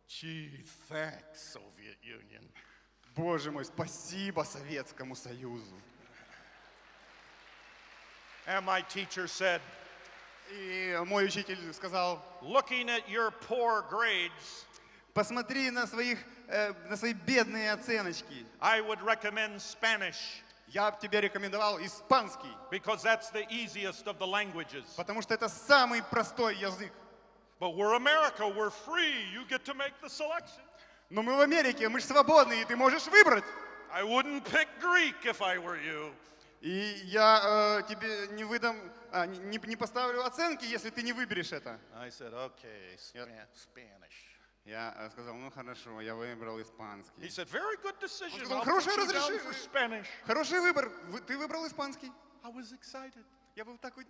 A: gee, thanks, Soviet Union.
B: Боже мой, спасибо Советскому Союзу.
A: And my teacher said,
B: И мой учитель сказал,
A: looking at your poor grades,
B: посмотри на свои бедные оценочки.
A: I would recommend Spanish
B: Я бы тебе рекомендовал испанский,
A: because that's the easiest of the languages.
B: потому что это самый простой язык.
A: But we're America, we're free. You get to make the selection.
B: Но мы в Америке, мы же свободны, и ты можешь выбрать.
A: I wouldn't pick Greek if I were you.
B: И я тебе не поставлю оценки, если ты не выберешь это.
A: I said, okay, Spanish.
B: Я сказал, ну хорошо, я выбрал
A: He
B: испанский.
A: said, very good decision.
B: Он сказал,
A: I'll
B: хорошее
A: put you down
B: разрешение.
A: for Spanish.
B: Хороший выбор. Ты выбрал испанский.
A: I was excited.
B: Я был такой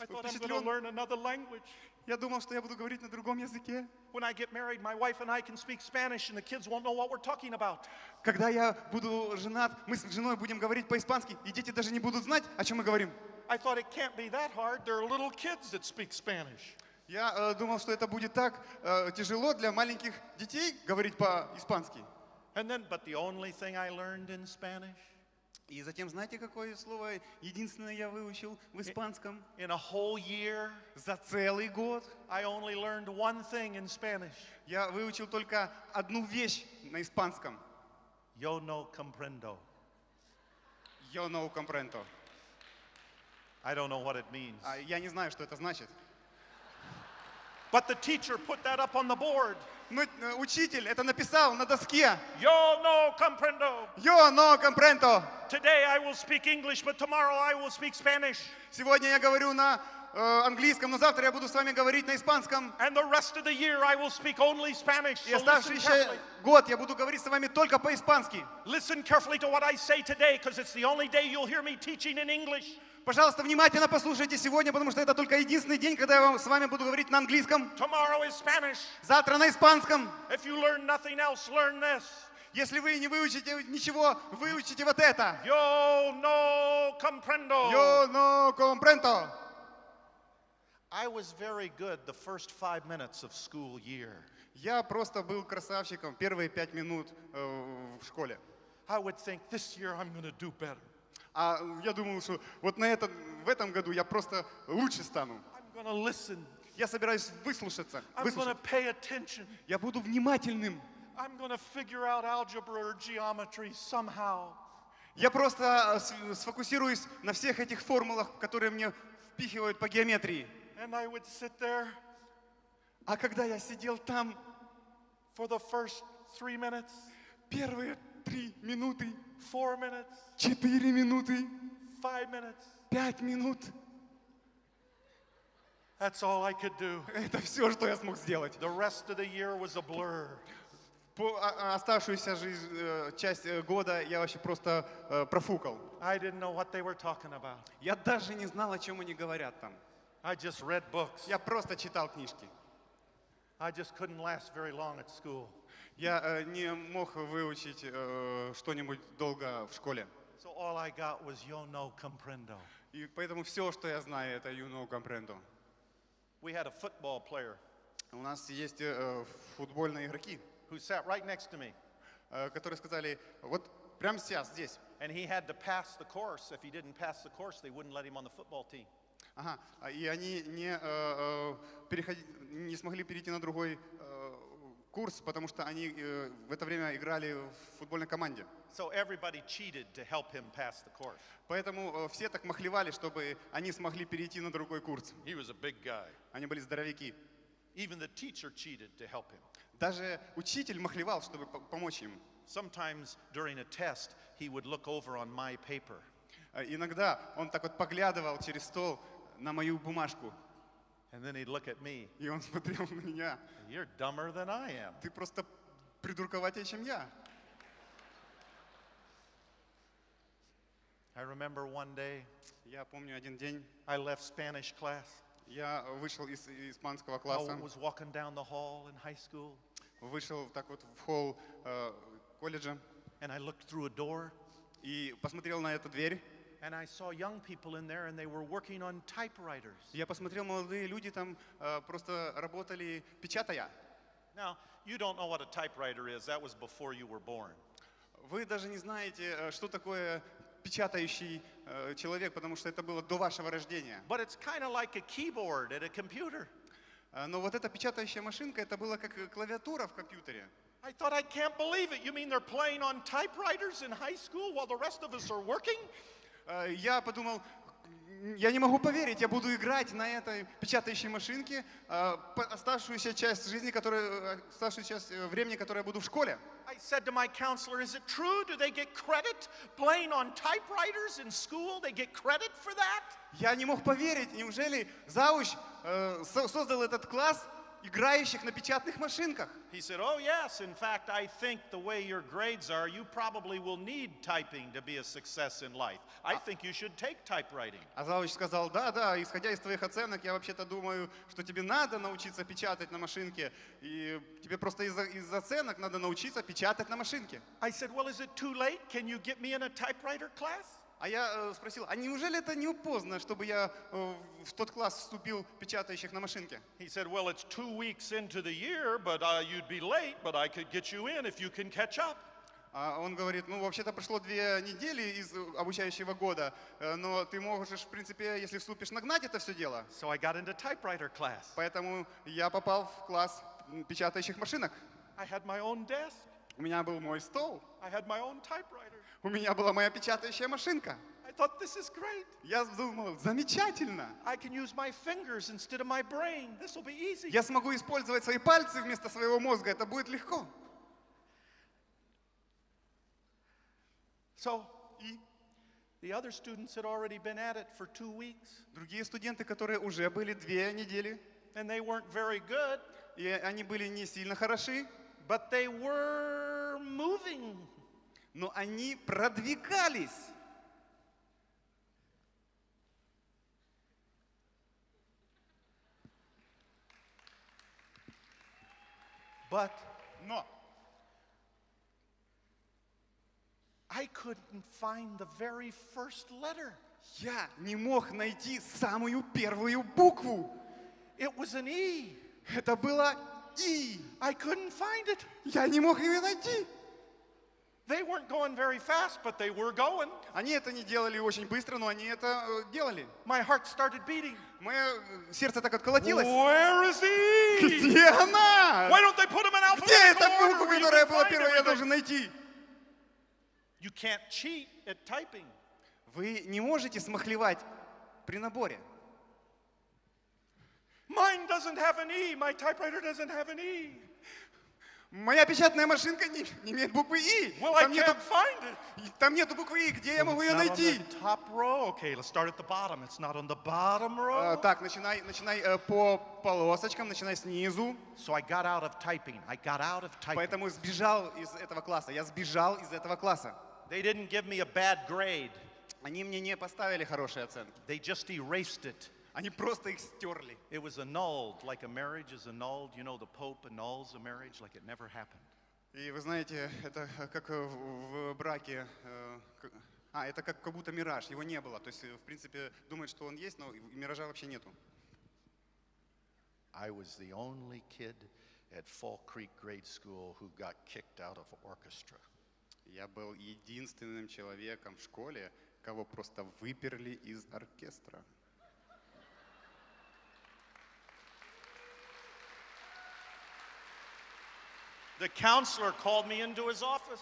A: I thought I'm going to
B: впечатлен.
A: learn another language.
B: Я думал, что я буду говорить на другом языке.
A: When I get married, my wife and I can speak Spanish and the kids won't know what we're talking about.
B: Когда я буду женат, мы с женой будем говорить по-испански, и дети даже не будут знать, о чем мы говорим.
A: I thought it can't be that hard. There are little kids that speak Spanish.
B: Я думал, что это будет так тяжело для маленьких детей говорить по-испански.
A: But the only thing I learned in Spanish,
B: И затем, знаете, какое слово единственное я выучил в испанском?
A: in a whole year,
B: За целый год
A: I only learned one thing in Spanish.
B: я выучил только одну вещь на испанском.
A: Yo no comprendo.
B: Yo no comprendo.
A: I don't know what it means.
B: Я не знаю, что это значит.
A: But the teacher put that up on the board.
B: Но учитель это написал на доске.
A: Yo no comprendo.
B: Yo no comprendo.
A: Today I will speak English, but tomorrow I will speak Spanish.
B: Сегодня я говорю на английском, но завтра я буду с вами говорить на испанском.
A: And the rest of the year I will speak only Spanish.
B: И
A: So listen
B: оставшийся
A: carefully.
B: год я буду говорить с вами только по-испански.
A: Listen carefully to what I say today, because it's the only day you'll hear me teaching in English.
B: Пожалуйста, внимательно послушайте сегодня, потому что это только единственный день, когда я с вами буду говорить на английском.
A: Tomorrow is Spanish.
B: Завтра на испанском.
A: If you learn nothing else, learn this.
B: Если вы не выучите ничего, выучите вот это.
A: Yo no comprendo.
B: Yo no comprendo.
A: I was very good the first 5 minutes of school year.
B: Я просто был красавчиком первые 5 минут в школе.
A: I would think this year I'm going to do better.
B: А я думал, что вот в этом году я просто лучше стану.
A: I'm going to listen.
B: Я собираюсь выслушаться.
A: I'm going to pay attention.
B: Я буду внимательным.
A: I'm going to figure out algebra or geometry somehow.
B: Я просто сфокусируюсь на всех этих формулах, которые мне впихивают по геометрии.
A: And I would sit there
B: А когда я сидел там
A: for the first 3 minutes,
B: первые 3 минуты,
A: 4 minutes,
B: 4 минуты,
A: 5 minutes.
B: 5 минут,
A: That's all I could do.
B: это все, что я смог сделать.
A: The rest of the year was a blur.
B: Оставшуюся часть года я вообще просто профукал.
A: I didn't know what they were talking about.
B: Я даже не знал, о чем они говорят там.
A: I just read books.
B: Я просто читал книжки.
A: I just couldn't last very long at school.
B: Я не мог выучить что-нибудь долго в школе.
A: So all I got was yo no comprendo.
B: И поэтому все, что я знаю, это you know comprendo.
A: We had a football player
B: У нас есть футбольные игроки,
A: who sat right next to me.
B: которые сказали, вот прямо сейчас, здесь.
A: And he had to pass the course. If he didn't pass the course, they wouldn't let him on the football team.
B: Ага. И они не смогли перейти на другой курс, потому что они в это время играли в футбольной команде.
A: So everybody cheated to help him pass the course.
B: Поэтому все так махлевали, чтобы они смогли перейти на другой курс.
A: He was a big guy.
B: Они были здоровяки.
A: Even the teacher cheated to help him.
B: Даже учитель махлевал, чтобы помочь им.
A: Sometimes during a test, he would look over on my paper.
B: Иногда он так вот поглядывал через стол на мою бумажку.
A: And then he'd look at me.
B: И он смотрел на меня.
A: You're dumber than I am.
B: Ты просто придурковатее, чем я.
A: I remember one day
B: Я помню один день,
A: I left Spanish class.
B: я вышел из испанского
A: I
B: класса,
A: was walking down the hall in high school,
B: вышел так вот в холл колледжа
A: and I looked through a door,
B: и посмотрел на эту дверь.
A: and I saw young people in there, and they were working on typewriters.
B: Я посмотрел, молодые люди там просто работали, печатая.
A: Now, you don't know what a typewriter is. That was before you were born.
B: Вы даже не знаете, что такое печатающий человек, потому что это было до вашего рождения.
A: But it's kind of like a keyboard at a computer.
B: Но вот эта печатающая машинка, это было как клавиатура в компьютере.
A: I thought, I can't believe it. You mean they're playing on typewriters in high school while the rest of us are working?
B: Я подумал, я не могу поверить, я буду играть на этой печатающей машинке оставшуюся часть жизни, оставшуюся часть времени, которое я буду в школе.
A: I said to my counselor, is it true? Do they get credit playing on typewriters in school? They get credit for that?
B: Я не мог поверить, неужели завуч создал этот класс играющих на печатных машинках?
A: He said, oh yes, in fact, I think the way your grades are, you probably will need typing to be a success in life. I think you should take typewriting.
B: А завуч сказал, да, исходя из твоих оценок, я вообще-то думаю, что тебе надо научиться печатать на машинке, и тебе просто из оценок надо научиться печатать на машинке.
A: I said, well, is it too late? Can you get me in a typewriter class?
B: А я спросил, а неужели это не поздно, чтобы я в тот класс вступил печатающих на машинке?
A: He said, well, it's 2 weeks into the year, but you'd be late, but I could get you in if you can catch up.
B: А он говорит, ну вообще-то прошло 2 недели из обучающего года, но ты можешь, в принципе, если вступишь, нагнать это все дело.
A: So I got into typewriter class.
B: Поэтому я попал в класс печатающих машинок.
A: I had my own desk.
B: У меня был мой стол,
A: I had my own typewriter.
B: у меня была моя печатающая машинка.
A: I thought, this is great.
B: Я думал, замечательно.
A: I can use my fingers instead of my brain. This will be easy.
B: Я смогу использовать свои пальцы вместо своего мозга, это будет легко.
A: So the other students had already been at it for 2 weeks,
B: Другие студенты, которые уже были 2 недели,
A: and they weren't very good,
B: и они были не сильно хороши,
A: but they were moving.
B: но они продвигались. Но
A: I couldn't find the very first letter.
B: я не мог найти самую первую букву.
A: It was an E.
B: Это было «И».
A: I couldn't find it.
B: Я не мог ее найти.
A: They weren't going very fast, but they were going.
B: Они это не делали очень быстро, но они это делали.
A: My heart started beating.
B: Мое сердце так отколотилось.
A: Where is he?
B: Где она?
A: Why don't they put him in
B: Где эта
A: alphabetical
B: буква,
A: order where you
B: которая
A: can
B: была
A: find
B: первой, я
A: everything?
B: должен найти?
A: You can't cheat at typing.
B: Вы не можете смахлевать при наборе.
A: Mine doesn't have an E. My typewriter doesn't have an E.
B: Моя печатная машинка не имеет буквы «И».
A: Well, I can't find it.
B: Там нету буквы «И». Где я могу ее
A: It's not on
B: найти?
A: the top row. Okay, let's start at the bottom. It's not on the bottom row.
B: Так, начинай по полосочкам, начинай снизу.
A: So I got out of typing. I got out of typing.
B: Поэтому сбежал из этого класса. Я сбежал из этого класса.
A: They didn't give me a bad grade.
B: Они мне не поставили хорошие оценки.
A: They just erased it.
B: Они просто их стерли.
A: It was annulled, like a marriage is annulled. You know, the Pope annuls a marriage like it never happened.
B: И вы знаете, это как в браке. Это как будто мираж. Его не было. То есть, в принципе, думает, что он есть, но миража вообще нету.
A: I was the only kid at Fall Creek Grade School who got kicked out of orchestra.
B: Я был единственным человеком в школе, кого просто выперли из оркестра.
A: The counselor called me into his office.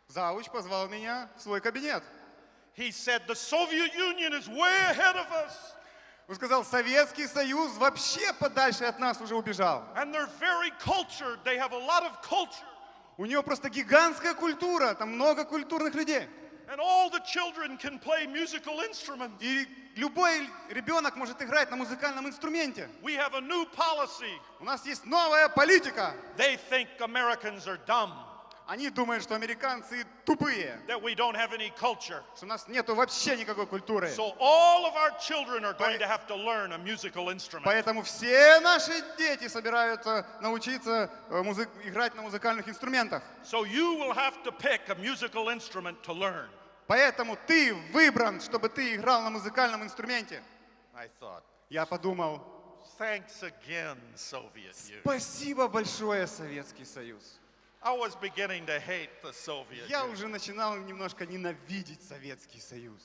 B: Завуч позвал меня в свой кабинет.
A: He said, the Soviet Union is way ahead of us.
B: Он сказал, Советский Союз вообще подальше от нас уже убежал.
A: And they're very cultured. They have a lot of culture.
B: У него просто гигантская культура, там много культурных людей.
A: And all the children can play musical instruments.
B: И любой ребенок может играть на музыкальном инструменте.
A: We have a new policy.
B: У нас есть новая политика.
A: They think Americans are dumb,
B: Они думают, что американцы тупые,
A: that we don't have any culture.
B: что у нас нету вообще никакой культуры.
A: So all of our children are going to have to learn a musical instrument.
B: Поэтому все наши дети собираются научиться играть на музыкальных инструментах.
A: So you will have to pick a musical instrument to learn.
B: Поэтому ты выбран, чтобы ты играл на музыкальном инструменте.
A: I thought,
B: Я подумал,
A: thanks again, Soviet Union.
B: спасибо большое, Советский Союз.
A: I was beginning to hate the Soviet
B: Я
A: Union.
B: уже начинал немножко ненавидеть Советский Союз.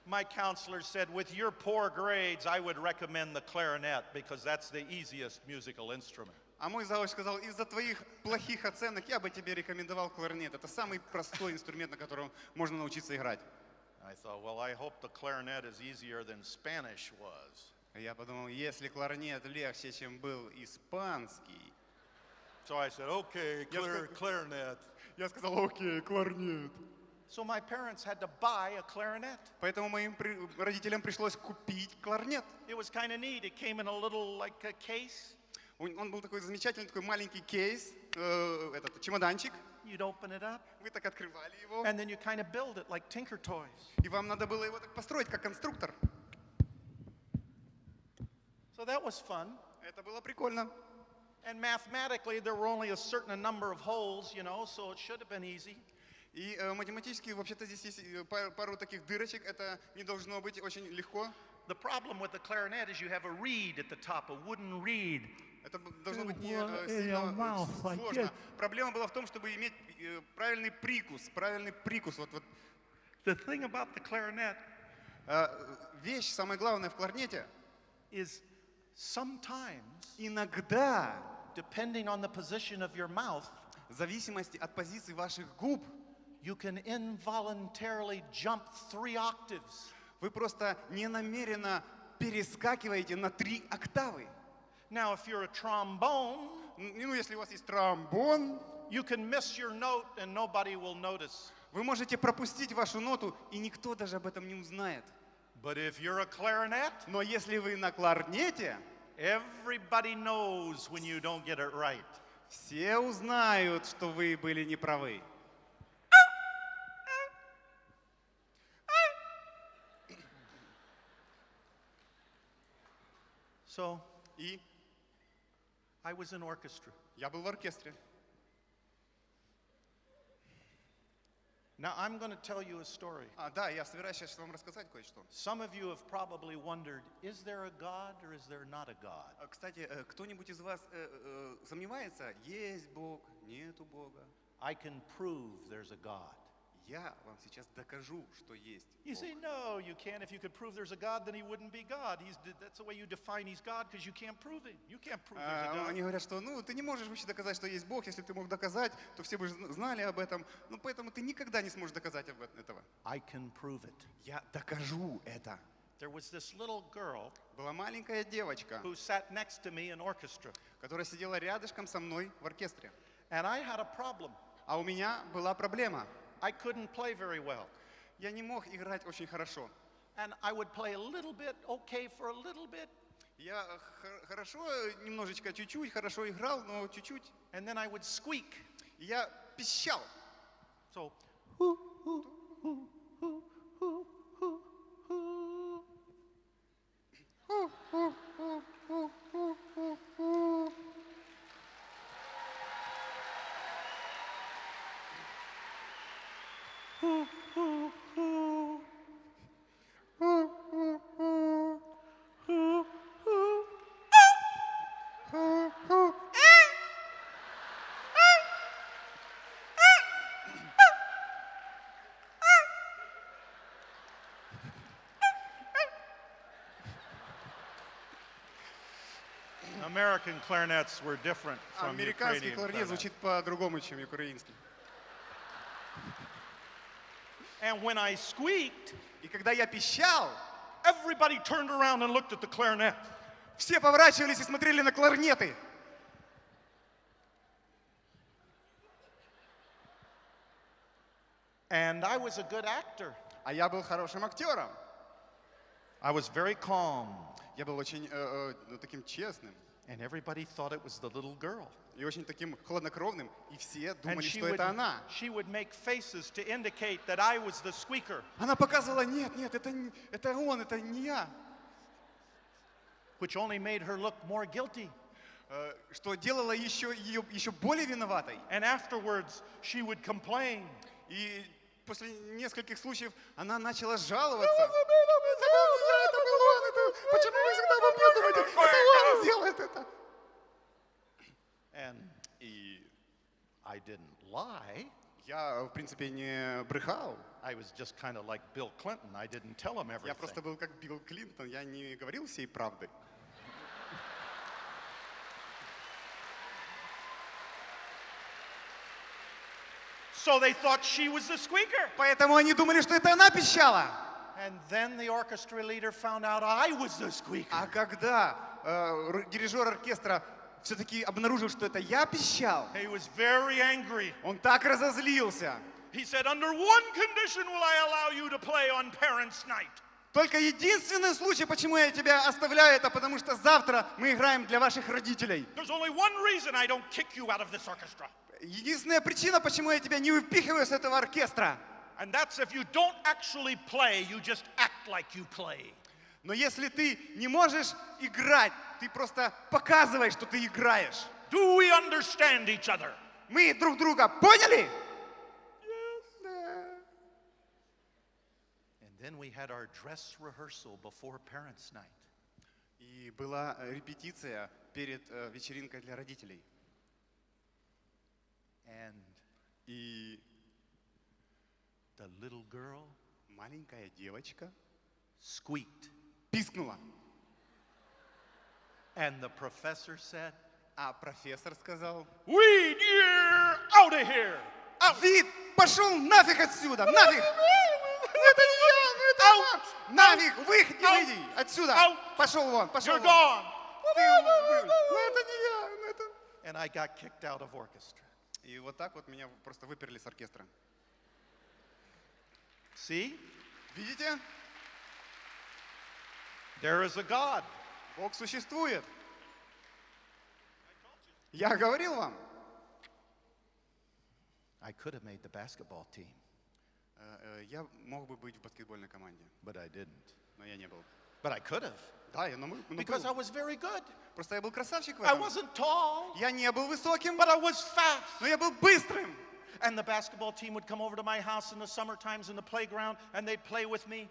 A: My counselor said, with your poor grades, I would recommend the clarinet because that's the easiest musical instrument.
B: А мой завуч сказал, из-за твоих плохих оценок я бы тебе рекомендовал кларнет. Это самый простой инструмент, на котором можно научиться играть.
A: I thought, well, I hope the clarinet is easier than Spanish was.
B: Я подумал, если кларнет легче, чем был испанский.
A: So I said, okay, clarinet.
B: Я сказал, окей, кларнет.
A: So my parents had to buy a clarinet.
B: Поэтому моим родителям пришлось купить кларнет.
A: It was kind of neat. It came in a little, like a case.
B: Он был такой замечательный, такой маленький кейс, этот чемоданчик.
A: You'd open it up,
B: Вы так открывали его,
A: and then you kind of build it like Tinker Toys.
B: и вам надо было его так построить, как конструктор.
A: So that was fun.
B: Это было прикольно.
A: And mathematically, there were only a certain number of holes, so it should have been easy.
B: И математически, вообще-то, здесь есть пару таких дырочек. Это не должно быть очень легко.
A: The problem with the clarinet is you have a reed at the top, a wooden reed.
B: Это должно быть не сильно сложно. Проблема была в том, чтобы иметь правильный прикус. Вот.
A: The thing about the clarinet
B: Вещь, самое главное в кларнете,
A: is sometimes,
B: иногда,
A: depending on the position of your mouth,
B: в зависимости от позиции ваших губ,
A: you can involuntarily jump 3 octaves.
B: вы просто ненамеренно перескакиваете на 3 октавы.
A: Now, if you're a trombone,
B: Если у вас есть тромбон,
A: you can miss your note and nobody will notice.
B: вы можете пропустить вашу ноту, и никто даже об этом не узнает.
A: But if you're a clarinet,
B: Но если вы на кларнете,
A: everybody knows when you don't get it right.
B: все узнают, что вы были неправы.
A: So,
B: И
A: I was in orchestra.
B: я был в оркестре.
A: Now, I'm going to tell you a story.
B: Да, я собираюсь сейчас вам рассказать кое-что.
A: Some of you have probably wondered, is there a God or is there not a God?
B: Кстати, кто-нибудь из вас сомневается, есть Бог, нету Бога?
A: I can prove there's a God.
B: Я вам сейчас докажу, что есть
A: You
B: Бог.
A: say, no, you can't. If you could prove there's a God, then he wouldn't be God. That's the way you define he's God, because you can't prove him. You can't prove there's a God.
B: Они говорят, что ты не можешь вообще доказать, что есть Бог. Если ты мог доказать, то все бы знали об этом. Поэтому ты никогда не сможешь доказать этого.
A: I can prove it.
B: Я докажу это.
A: There was this little girl
B: Была маленькая девочка,
A: who sat next to me in orchestra.
B: которая сидела рядышком со мной в оркестре.
A: And I had a problem.
B: А у меня была проблема.
A: I couldn't play very well.
B: Я не мог играть очень хорошо.
A: And I would play a little bit, okay for a little bit.
B: Я хорошо, немножечко, чуть-чуть, хорошо играл, но чуть-чуть.
A: And then I would squeak.
B: И я пищал.
A: So, American clarinets were different from
B: Американский
A: Ukrainian
B: кларнет
A: clarinets.
B: звучит по-другому, чем украинский.
A: And when I squeaked,
B: И когда я пищал,
A: everybody turned around and looked at the clarinet.
B: все поворачивались и смотрели на кларнеты.
A: And I was a good actor.
B: А я был хорошим актером.
A: I was very calm.
B: Я был очень таким честным
A: And everybody thought it was the little girl.
B: и очень таким хладнокровным. И все
A: And
B: думали, что это она.
A: she would make faces to indicate that I was the squeaker.
B: Она показывала, нет, это он, это не я.
A: Which only made her look more guilty.
B: Что делало ее еще более виноватой.
A: And afterwards, she would complain.
B: И после нескольких случаев она начала жаловаться. Это был он, почему вы всегда обо мне думаете? Это он делает это.
A: And I didn't lie.
B: Я, в принципе, не брехал.
A: I was just kind of like Bill Clinton. I didn't tell him
B: Я просто
A: everything.
B: был как Билл Клинтон, я не говорил всей правды.
A: So they thought she was the squeaker.
B: Поэтому они думали, что это она пищала.
A: And then the orchestra leader found out I was the squeaker.
B: А когда дирижер оркестра все-таки обнаружил, что это я пищал,
A: He was very angry.
B: он так разозлился.
A: He said, under one condition will I allow you to play on Parents' Night.
B: Только единственный случай, почему я тебя оставляю, это потому что завтра мы играем для ваших родителей.
A: There's only one reason I don't kick you out of this orchestra.
B: Единственная причина, почему я тебя не выпихиваю с этого оркестра.
A: And that's if you don't actually play, you just act like you play.
B: Но если ты не можешь играть, ты просто показываешь, что ты играешь.
A: Do we understand each other?
B: Мы друг друга поняли?
A: And then we had our dress rehearsal before Parents' Night.
B: И была репетиция перед вечеринкой для родителей.
A: And
B: И
A: the little girl
B: маленькая девочка
A: squeaked.
B: пискнула.
A: And the professor said,
B: А профессор сказал:
A: Weed, you're out of here.
B: Вид, пошел нафиг отсюда, нафиг! Это не я, это она! Нафиг, выйди отсюда! Пошел вон, пошел
A: You're
B: вон!
A: gone.
B: Ну это не я, ну это...
A: And I got kicked out of orchestra.
B: И вот так вот меня просто выперли с оркестра.
A: See?
B: Видите?
A: There is a God.
B: Бог существует. Я говорил вам.
A: I could have made the basketball team,
B: Я мог бы быть в баскетбольной команде,
A: but I didn't.
B: но я не был.
A: But I could have,
B: Да, я
A: because I
B: был.
A: was very good.
B: Просто я был красавчик в
A: I
B: этом.
A: wasn't tall,
B: Я не был высоким,
A: but I was fast.
B: но я был быстрым.
A: And the basketball team would come over to my house in the summer times in the playground, and they'd play with me.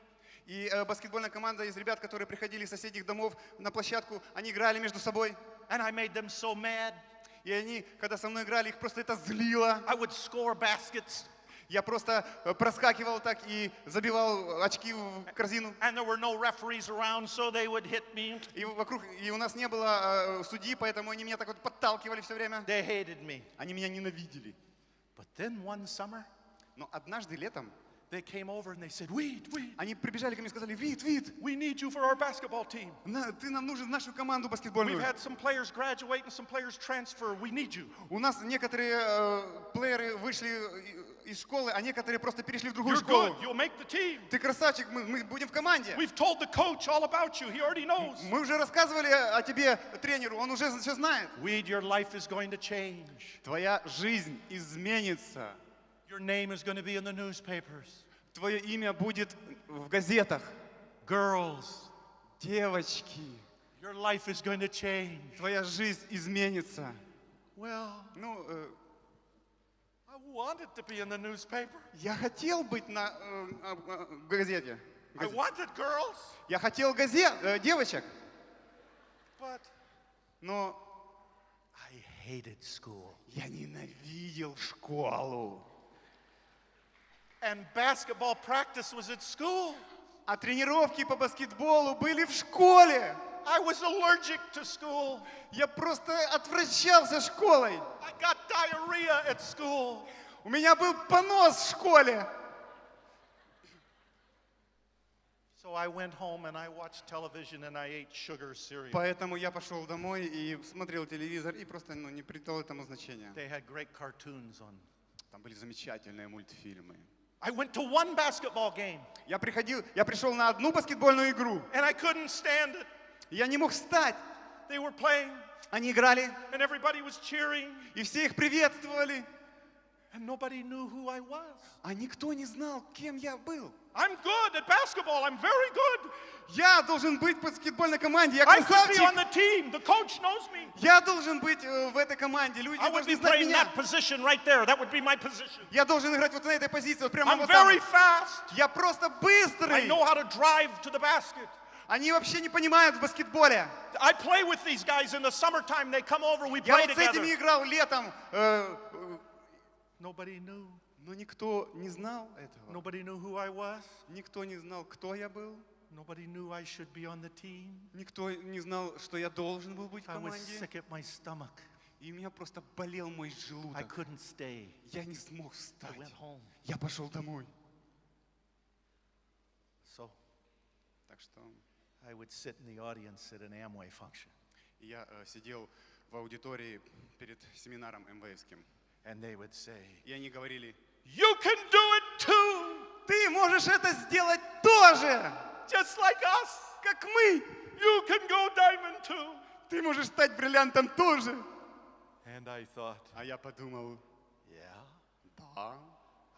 B: И баскетбольная команда из ребят, которые приходили из соседних домов на площадку, они играли между собой.
A: And I made them so mad.
B: И они, когда со мной играли, их просто это злило.
A: I would score baskets.
B: Я просто проскакивал так и забивал очки в корзину.
A: And there were no referees around, so they would hit me.
B: И у нас не было судьи, поэтому они меня так вот подталкивали все время.
A: They hated me.
B: Они меня ненавидели.
A: But then one summer,
B: Но однажды летом
A: they came over and they said, Weed,
B: они прибежали ко мне и сказали: Вид,
A: we need you for our basketball team.
B: ты нам нужен в нашу команду
A: We've
B: баскетбольную.
A: had some players graduate and some players transfer. We need you.
B: У нас некоторые плееры вышли из школы, а некоторые просто перешли в другую
A: You're
B: школу.
A: good. You'll make the team.
B: Ты красавчик, мы будем в команде.
A: We've told the coach all about you. He already knows.
B: Мы уже рассказывали о тебе тренеру, он уже все знает.
A: Weed, your life is going to change.
B: Твоя жизнь изменится.
A: Your name is going to be in the newspapers.
B: Твое имя будет в газетах.
A: Girls,
B: Девочки,
A: your life is going to change.
B: твоя жизнь изменится.
A: Well,
B: Ну,
A: I wanted to be in the newspaper.
B: я хотел быть на газете.
A: I wanted girls,
B: Я хотел девочек,
A: but
B: но
A: I hated school.
B: я ненавидел школу.
A: And basketball practice was at school.
B: А тренировки по баскетболу были в школе.
A: I was allergic to school.
B: Я просто отвращался школой.
A: I got diarrhea at school.
B: У меня был понос в школе.
A: So I went home and I watched television and I ate sugar cereal.
B: Поэтому я пошел домой и смотрел телевизор и просто не придал этому значения.
A: They had great cartoons on.
B: Там были замечательные мультфильмы.
A: I went to one basketball game
B: Я пришел на одну баскетбольную игру.
A: and I couldn't stand it.
B: Я не мог встать.
A: They were playing
B: Они играли,
A: and everybody was cheering
B: и все их приветствовали.
A: and nobody knew who I was.
B: А никто не знал, кем я был.
A: I'm good at basketball. I'm very good.
B: Я должен быть в баскетбольной команде. Я
A: I could be
B: красавчик.
A: on the team. The coach knows me.
B: Я должен быть в этой команде. Люди
A: I would be
B: должны знать
A: playing
B: меня.
A: that position right there. That would be my position.
B: Я должен играть вот на этой позиции, вот прямо
A: I'm
B: вот там.
A: very fast.
B: Я просто
A: I
B: быстрый.
A: know how to drive to the basket.
B: Они вообще не понимают в баскетболе.
A: I play with these guys in the summertime. They come over. We
B: Я
A: play
B: вот с
A: together.
B: этими играл летом,
A: Nobody knew.
B: но никто не знал этого.
A: Nobody knew who I was.
B: Никто не знал, кто я был.
A: Nobody knew I should be on the team.
B: Никто не знал, что я должен был быть в
A: I was
B: команде.
A: sick at my stomach.
B: И у меня просто болел мой
A: I
B: желудок.
A: couldn't stay.
B: Я не смог
A: I
B: встать.
A: went home.
B: Я пошел домой.
A: So
B: Так что
A: I would sit in the audience at an Amway function.
B: я сидел в аудитории перед семинаром МВФским.
A: And they would say,
B: И они говорили,
A: you can do it too,
B: ты можешь это сделать тоже,
A: just like us.
B: как мы.
A: You can go diamond too.
B: Ты можешь стать бриллиантом тоже.
A: And I thought,
B: А я подумал,
A: yeah,
B: да,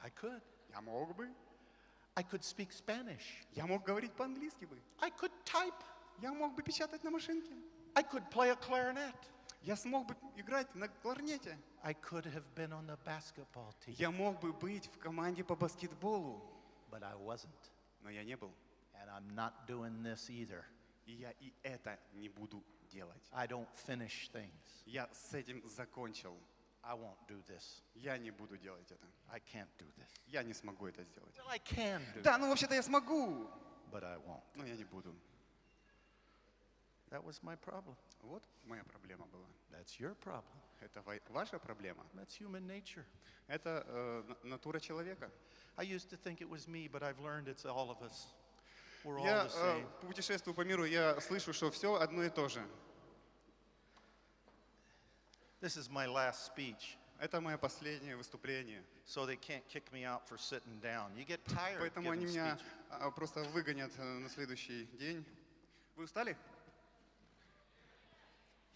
A: I could.
B: я мог бы.
A: I could speak Spanish.
B: Я мог говорить по-английски бы.
A: I could type.
B: Я мог бы печатать на машинке.
A: I could play a clarinet.
B: Я смог бы играть на кларнете.
A: I could have been on the basketball team,
B: Я мог бы быть в команде по баскетболу.
A: but I wasn't.
B: Но я не был.
A: And I'm not doing this either.
B: И я и это не буду делать.
A: I don't finish things.
B: Я с этим закончил.
A: I won't do this.
B: Я не буду делать это.
A: I can't do this.
B: Я не смогу это сделать.
A: Well, I can do
B: Да, ну вообще-то я смогу.
A: it, but I won't.
B: Но я не буду.
A: That was my problem.
B: Вот моя проблема была.
A: That's your problem.
B: Это ваша проблема.
A: That's human nature.
B: Это натура человека.
A: I used to think it was me, but I've learned it's all of us. We're all
B: Я
A: the same.
B: путешествую по миру, я слышу, что все одно и то же.
A: This is my last speech,
B: Это мое последнее выступление.
A: so they can't kick me out for sitting down. You get tired
B: Поэтому они
A: giving
B: меня
A: speeches.
B: просто выгонят на следующий день. Вы устали?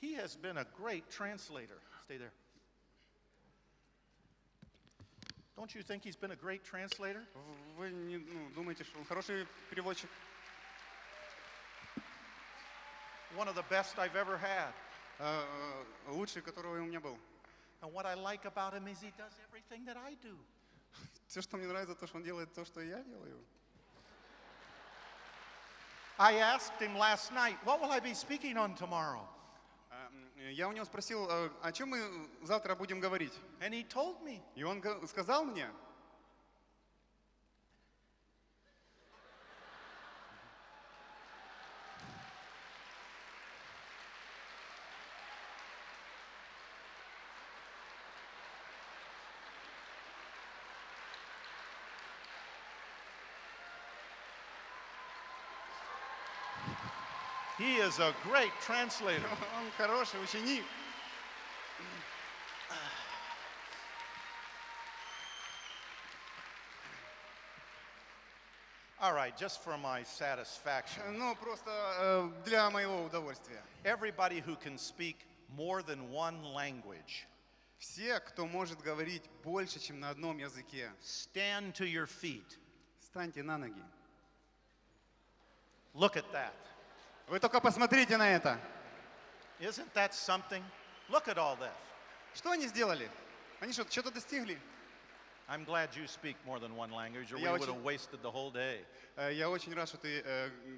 A: He has been a great translator. Stay there. Don't you think he's been a great translator?
B: Вы не думаете, что он хороший переводчик?
A: One of the best I've ever had.
B: Лучший, которого у меня был.
A: And what I like about him is he does everything that I do.
B: Все, что мне нравится, то, что он делает то, что я делаю.
A: I asked him last night, what will I be speaking on tomorrow?
B: Я у него спросил, о чем мы завтра будем говорить.
A: And he told me.
B: И он сказал мне,
A: He is a great translator.
B: он хороший ученик.
A: All right, just for my satisfaction.
B: Ну, просто для моего удовольствия.
A: Everybody who can speak more than one language,
B: Все, кто может говорить больше, чем на одном языке,
A: stand to your feet.
B: встаньте на ноги.
A: Look at that.
B: Вы только посмотрите на это.
A: Isn't that something? Look at all this.
B: Что они сделали? Они что-то достигли?
A: I'm glad you speak more than one language, or we
B: Я
A: would
B: очень-
A: have wasted the whole day.
B: Я очень рад, что ты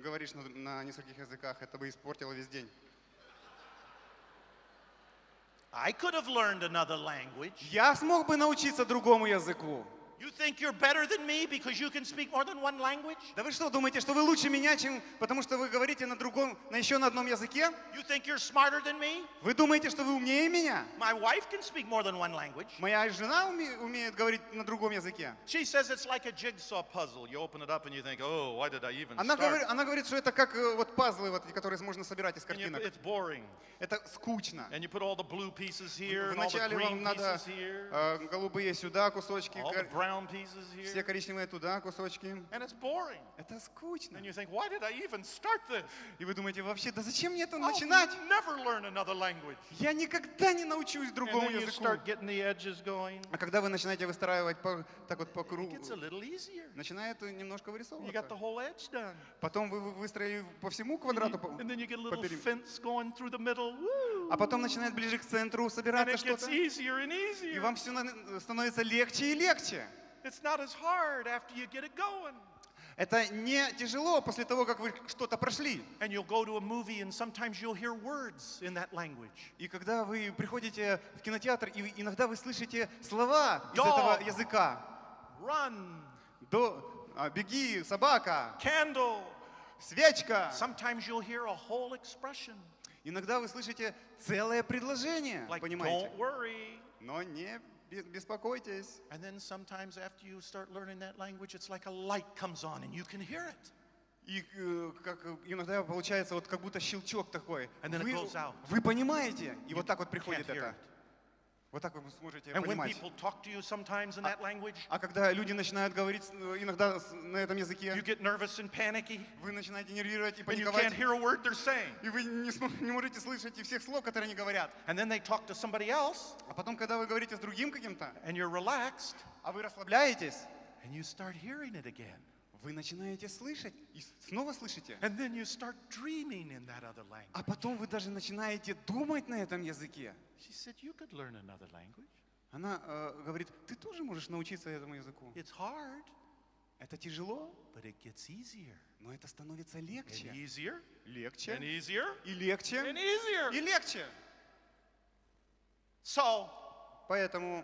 B: говоришь на нескольких языках. Это бы испортило весь день.
A: I could have learned another language.
B: Я смог бы научиться другому языку.
A: You think you're better than me because you can speak more than one language?
B: Да вы что, думаете, что вы лучше меня, потому что вы говорите еще на одном языке?
A: You think you're smarter than me?
B: Вы думаете, что вы умнее меня?
A: My wife can speak more than one language.
B: Моя жена умеет говорить на другом языке.
A: She says it's like a jigsaw puzzle. You open it up and you think, oh, why did I even
B: Она
A: start?
B: говорит, что это как вот пазлы, вот, которые можно собирать из
A: And
B: картинок.
A: it's boring.
B: Это скучно.
A: And you put all the blue pieces here and all the
B: Вначале
A: green
B: вам надо
A: pieces here,
B: голубые сюда кусочки,
A: all the brown brown pieces
B: все
A: here.
B: коричневые туда кусочки.
A: And it's boring.
B: Это скучно.
A: And you think, why did I even start this?
B: И вы думаете, вообще, да зачем мне это
A: I'll
B: начинать?
A: never learn another language.
B: Я никогда не научусь
A: And
B: другому
A: then you
B: языку.
A: start getting the edges going.
B: А когда вы начинаете выстраивать так вот по
A: It
B: кругу,
A: gets a little easier.
B: начинает немножко
A: You got
B: вырисовываться.
A: the whole edge done.
B: Потом вы выстроили по всему квадрату.
A: And then you get a little
B: периметру.
A: fence going through the middle. Woo!
B: А потом начинает ближе к центру
A: And
B: собираться
A: it gets
B: что-то.
A: easier and
B: И
A: easier.
B: вам все становится легче и легче.
A: It's not as hard after you get it going.
B: Это не тяжело после того, как вы что-то прошли.
A: And you'll go to a movie and sometimes you'll hear words in that language.
B: И когда вы приходите в кинотеатр, и иногда вы слышите слова из
A: Dog.
B: этого языка.
A: Run,
B: Беги, собака,
A: candle.
B: свечка.
A: Sometimes you'll hear a whole expression.
B: Иногда вы слышите целое предложение,
A: Like,
B: понимаете?
A: don't worry.
B: Но не беспокойтесь.
A: And then sometimes after you start learning that language, it's like a light comes on and you can hear it.
B: И как иногда получается вот как будто щелчок такой.
A: And then it goes out.
B: Вы понимаете, и вот так вот приходит
A: Can't hear
B: это.
A: it.
B: Вот так вы сможете
A: And when
B: понимать.
A: people talk to you sometimes in that language,
B: А когда люди начинают говорить иногда на этом языке,
A: you get nervous and panicky,
B: вы начинаете нервировать и
A: and you
B: паниковать,
A: can't hear a word they're saying.
B: и вы не можете слышать и всех слов, которые они говорят.
A: And then they talk to somebody else,
B: А потом, когда вы говорите с другим каким-то,
A: and you're relaxed,
B: а вы расслабляетесь,
A: and you start hearing it again.
B: вы начинаете слышать и снова слышите.
A: And then you start dreaming in that other language.
B: А потом вы даже начинаете думать на этом языке.
A: She said, you could learn another language.
B: Она говорит, ты тоже можешь научиться этому языку.
A: It's hard,
B: Это тяжело,
A: but it gets easier
B: но это становится
A: and
B: легче.
A: easier
B: Легче.
A: and easier
B: И легче.
A: and easier.
B: И легче.
A: So
B: Поэтому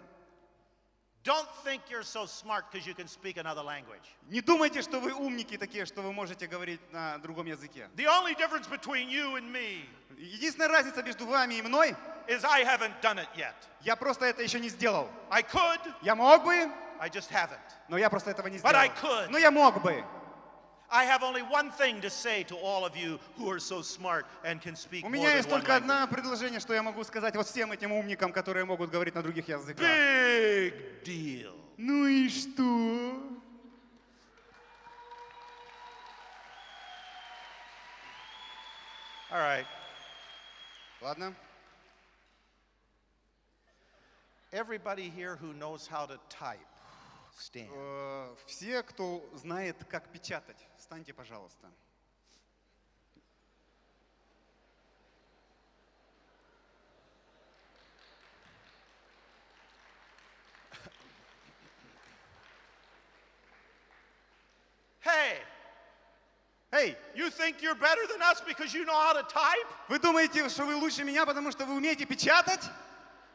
A: don't think you're so smart because you can speak another language.
B: не думайте, что вы умники такие, что вы можете говорить на другом языке.
A: The only difference between you and me
B: Единственная разница между вами и мной,
A: is I haven't done it yet.
B: я просто это еще не сделал.
A: I could,
B: Я мог бы,
A: I just haven't.
B: но я просто этого не
A: But I
B: сделал.
A: could.
B: Но я мог бы.
A: I have only one thing to say to all of you who are so smart and can speak
B: У
A: more
B: меня
A: than
B: есть
A: one
B: только
A: language.
B: одно предложение, что я могу сказать вот всем этим умникам, которые могут говорить на других языках.
A: Big deal.
B: Ну и что?
A: All right.
B: Ладно.
A: Everybody here who knows how to type, stand.
B: Все, кто знает, как печатать, встаньте, пожалуйста.
A: Hey,
B: Эй,
A: you think you're better than us because you know how to type?
B: вы думаете, что вы лучше меня, потому что вы умеете печатать?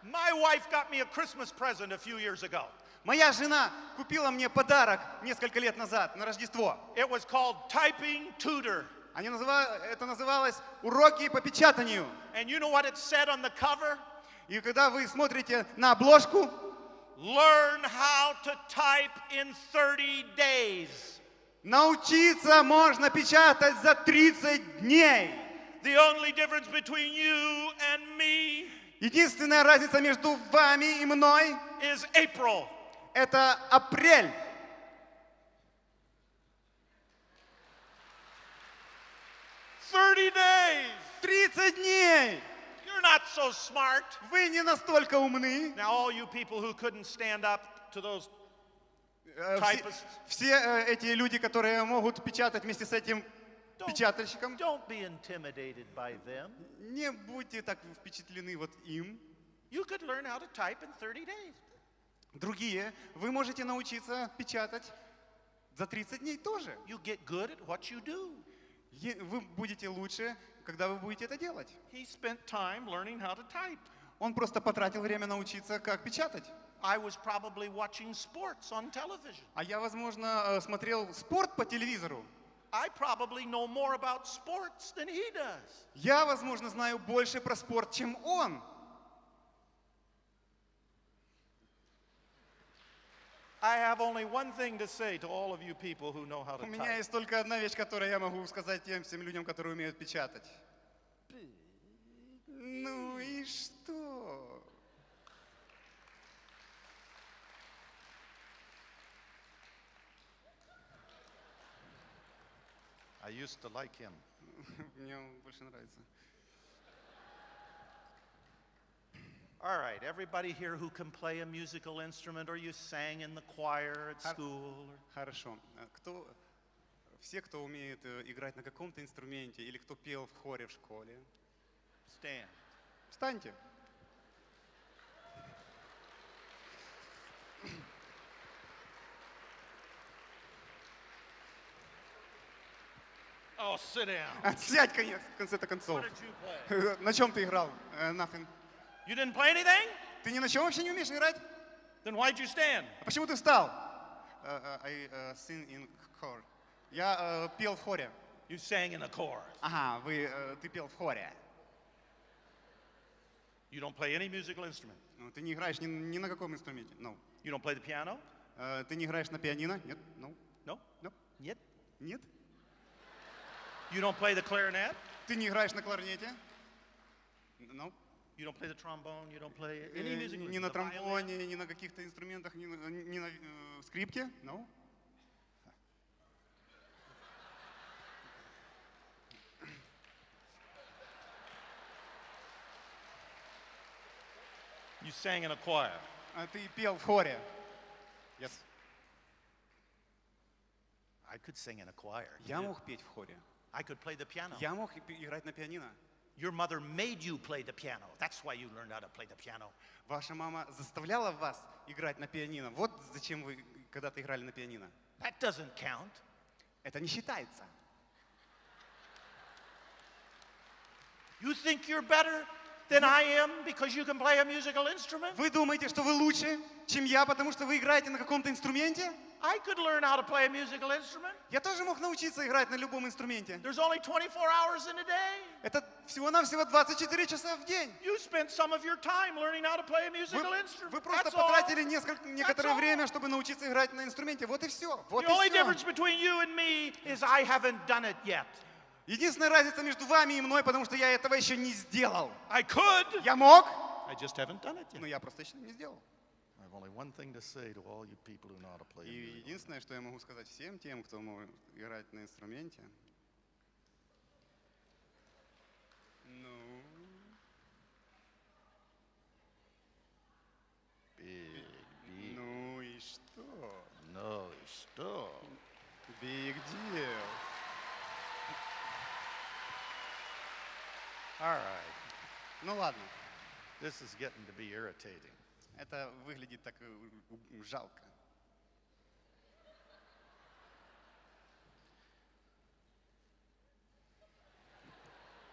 A: My wife got me a Christmas present a few years ago.
B: Моя жена купила мне подарок несколько лет назад на Рождество.
A: It was called Typing Tutor.
B: Это называлось «Уроки по печатанию».
A: And you know what it said on the cover?
B: И когда вы смотрите на обложку,
A: Learn how to type in 30 days.
B: научиться можно печатать за 30 дней.
A: The only difference between you and me
B: Единственная разница между вами и мной
A: is April.
B: – это апрель.
A: 30 days.
B: 30 дней.
A: You're not so smart.
B: Вы не настолько умны.
A: Now, all you people who couldn't stand up to those
B: Все,
A: typists,
B: все эти люди, которые могут печатать вместе с этим печатальщиком,
A: don't be intimidated by them.
B: не будьте так впечатлены вот им.
A: You could learn how to type in 30 days.
B: Другие, вы можете научиться печатать за 30 дней тоже.
A: You get good at what you do.
B: Вы будете лучше, когда вы будете это делать.
A: He spent time learning how to type.
B: Он просто потратил время научиться, как печатать.
A: I was probably watching sports on television.
B: А я, возможно, смотрел спорт по телевизору.
A: I probably know more about sports than he does.
B: Я, возможно, знаю больше про спорт, чем он.
A: I have only one thing to say to all of you people who know how to
B: У меня
A: type.
B: есть только одна вещь, которую я могу сказать тем всем людям, которые умеют печатать. Ну и что?
A: used to like him.
B: Мне он больше нравится.
A: All right, everybody here who can play a musical instrument, or you sang in the choir at school.
B: Хорошо. Все, кто умеет играть на каком-то инструменте или кто пел в хоре в школе,
A: Stand.
B: встаньте.
A: Oh, sit down.
B: Сядь, в конце-то концов.
A: What did you play?
B: На чем ты играл? Nothing.
A: You didn't play anything?
B: Ты ни на чем вообще не умеешь играть?
A: Then why'd you stand?
B: А почему ты встал? I sing in chor. Я пел в хоре.
A: You sang in a chorus.
B: Ага, ты пел в хоре.
A: You don't play any musical instrument.
B: Ты не играешь ни на каком инструменте. No.
A: You don't play the piano?
B: Ты не играешь на пианино? Нет. No.
A: No?
B: No.
A: Нет?
B: Нет.
A: You don't play the clarinet?
B: Ты не играешь на кларнете? No.
A: You don't play the trombone? You don't play any musical
B: Ни на
A: instrument? The violin?
B: тромбоне, ни на каких-то инструментах, ни на скрипке? No.
A: You sang in a choir.
B: Ты пел в хоре. Yes.
A: I could sing in a choir.
B: Я мог петь в хоре.
A: I could play the piano.
B: Я мог играть на пианино.
A: Your mother made you play the piano. That's why you learned how to play the piano.
B: Ваша мама заставляла вас играть на пианино. Вот зачем вы когда-то играли на пианино.
A: That doesn't count.
B: Это не считается.
A: You think you're better than I am because you can play a musical instrument?
B: Вы думаете, что вы лучше, чем я, потому что вы играете на каком-то инструменте?
A: I could learn how to play a musical instrument.
B: Я тоже мог научиться играть на любом инструменте.
A: There's only 24 hours in a day.
B: Это всего-навсего 24 часа в день.
A: You spent some of your time learning how to play a musical instrument.
B: Вы просто
A: That's all.
B: потратили некоторое
A: That's all.
B: время, чтобы научиться играть на инструменте. Вот и все. Вот
A: The only
B: и все.
A: difference between you and me is I haven't done it yet.
B: Единственная разница между вами и мной, потому что я этого еще не сделал.
A: I could.
B: Я мог,
A: I just haven't done it yet.
B: но я просто еще не сделал.
A: I have only one thing to say to all you people who know how to play.
B: И единственное, что я могу сказать всем тем, кто может играть на инструменте, ну и что?
A: No, что?
B: Big deal.
A: All right.
B: Ну ладно,
A: This is getting to be irritating.
B: это выглядит так жалко.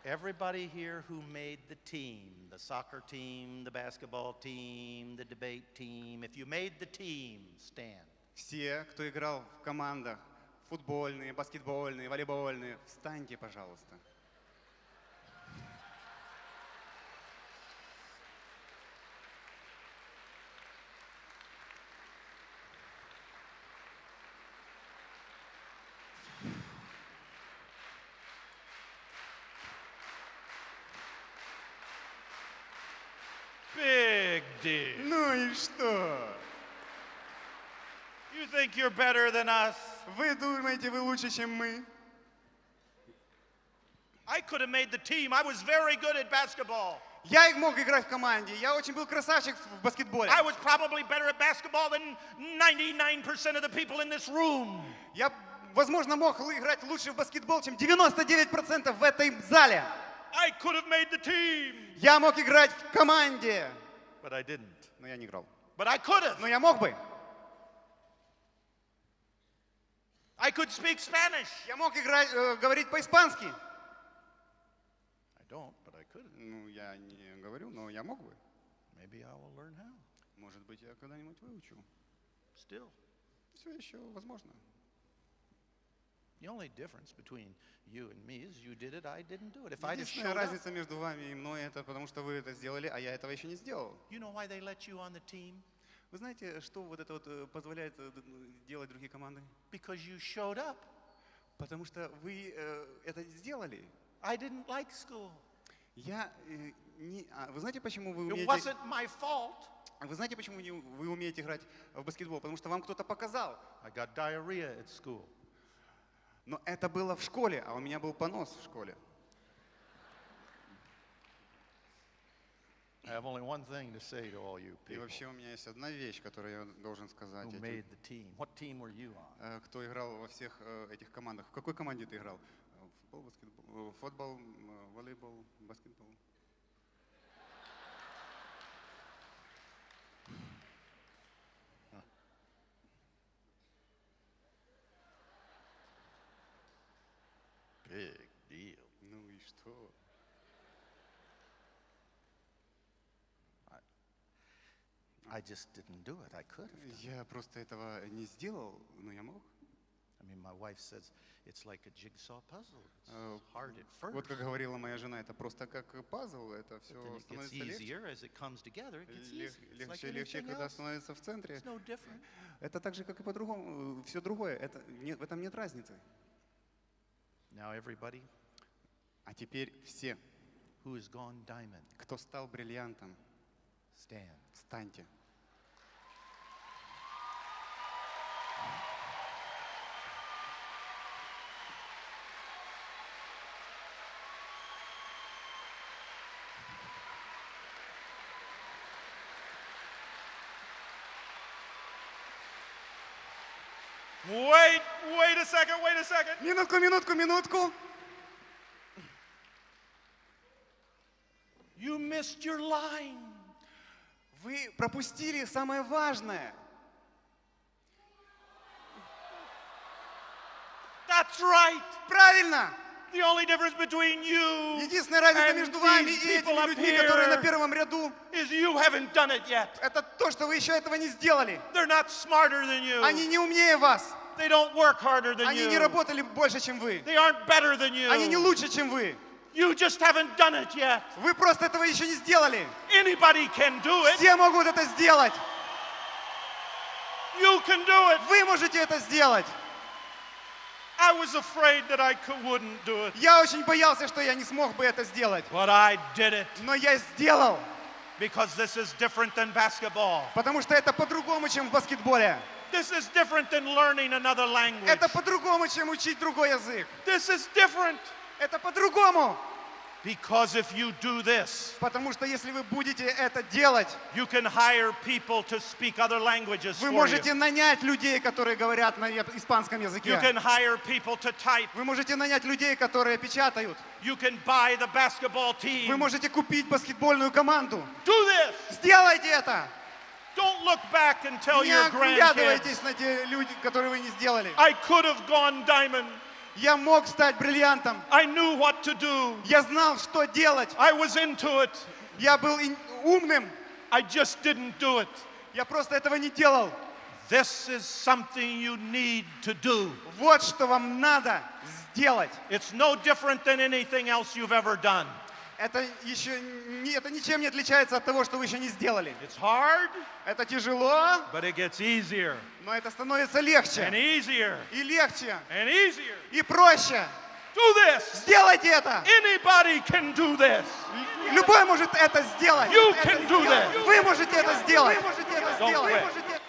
A: Everybody here who made the team, the soccer team, the basketball team, the debate team, if you made the team, stand.
B: Все, кто играл в командах, футбольные, баскетбольные, волейбольные, встаньте, пожалуйста.
A: Big deal.
B: Ну и что?
A: You think you're better than us?
B: Вы думаете, вы лучше, чем мы?
A: I could have made the team. I was very good at basketball.
B: Я мог играть в команде. Я очень был красавчик в баскетболе.
A: I was probably better at basketball than 99% of the people in this room.
B: Я, возможно, мог играть лучше в баскетбол, чем 99% в этой зале.
A: I could have made the team.
B: Я мог играть в команде.
A: But I didn't.
B: Но я не играл.
A: But I could have.
B: Но я мог бы.
A: I could speak Spanish.
B: Я мог играть, говорить по-испански.
A: I don't, but I could have.
B: Ну, я не говорю, но я мог бы.
A: Maybe I will learn how.
B: Может быть, я когда-нибудь выучу.
A: Still.
B: Все еще возможно.
A: The only difference between you and me is you did it, I didn't do it. If I just
B: Единственная
A: showed up,
B: разница между вами и мной это потому, что вы это сделали, а я этого еще не сделал.
A: you know why they let you on the team?
B: Вы знаете, что вот это вот позволяет делать другие команды?
A: Because you showed up.
B: Потому что вы это сделали.
A: I didn't like school.
B: Я не. Вы знаете, почему вы
A: It
B: умеете?
A: wasn't my fault.
B: Вы знаете, почему вы умеете играть в баскетбол? Потому что вам кто-то показал.
A: I got diarrhea at school.
B: Но это было в школе, а у меня был понос в школе.
A: I have only one thing to say to all you
B: И
A: people
B: вообще у меня есть одна вещь, которую я должен сказать.
A: who made the team. What team were you on?
B: Кто играл во всех этих командах. В какой команде ты играл? Футбол, баскетбол, футбол, волейбол, баскетбол.
A: Big deal.
B: Ну и что?
A: I just didn't do it. I could have.
B: Я просто этого не сделал, но я мог.
A: I mean, my wife says it's like a jigsaw puzzle. It's hard at first.
B: Вот как говорила моя жена, это просто как пазл, это все
A: Then it gets
B: становится легче.
A: easier as it comes together. It gets easier. It's like
B: Легче и легче,
A: anything
B: когда
A: else.
B: становится в центре.
A: It's no different.
B: Это так же, как и по-другому, все другое. Это, в этом нет разницы.
A: Now everybody
B: А теперь все,
A: who has gone diamond,
B: кто стал бриллиантом,
A: stand.
B: встаньте.
A: Wait a second, wait a second.
B: Минутку.
A: You missed your line.
B: Вы пропустили самое важное.
A: That's right.
B: Правильно!
A: The only difference between you
B: Единственная разница
A: and
B: между вами
A: these
B: и
A: people
B: этими
A: up
B: людьми, которые на
A: here
B: первом ряду,
A: is you haven't done it yet.
B: это то, что вы еще этого не сделали.
A: They're not smarter than you.
B: Они не умнее вас.
A: They don't work harder than
B: Они
A: you.
B: не работали больше, чем вы.
A: They aren't better than you.
B: Они не лучше, чем вы.
A: You just haven't done it yet.
B: Вы просто этого еще не сделали.
A: Anybody can do it.
B: Все могут это сделать.
A: You can do it.
B: Вы можете это сделать.
A: I was afraid that I wouldn't do it.
B: Я очень боялся, что я не смог бы это сделать.
A: But I did it
B: Но я сделал.
A: because this is different than basketball.
B: Потому что это по-другому, чем в баскетболе.
A: This is different than learning another language.
B: Это по-другому, чем учить другой язык.
A: This is different
B: Это по-другому.
A: because if you do this,
B: Потому что если вы будете это делать,
A: you can hire people to speak other languages
B: вы
A: for
B: можете
A: you.
B: нанять людей, которые говорят на испанском
A: You
B: языке.
A: can hire people to type.
B: Вы можете нанять людей, которые печатают.
A: You can buy the basketball team.
B: Вы можете купить баскетбольную команду.
A: Do this.
B: Сделайте это!
A: Don't look back and tell
B: Не
A: your grandkids,
B: оглядывайтесь на те люди, которые вы не сделали.
A: I could have gone diamond.
B: Я мог стать бриллиантом.
A: I knew what to do.
B: Я знал, что делать.
A: I was into it.
B: Я был умным.
A: I just didn't do it.
B: Я просто этого не делал.
A: This is something you need to do.
B: Вот что вам надо сделать.
A: It's no different than anything else you've ever done.
B: Это ничем не отличается от того, что вы еще не сделали.
A: It's hard,
B: Это тяжело,
A: but it gets easier
B: но это становится
A: and
B: легче.
A: easier
B: И легче,
A: and easier.
B: и проще.
A: Do this.
B: Сделайте это.
A: Anybody can do this.
B: Любой может это сделать.
A: You can do that.
B: Вы можете это сделать.
A: Don't quit.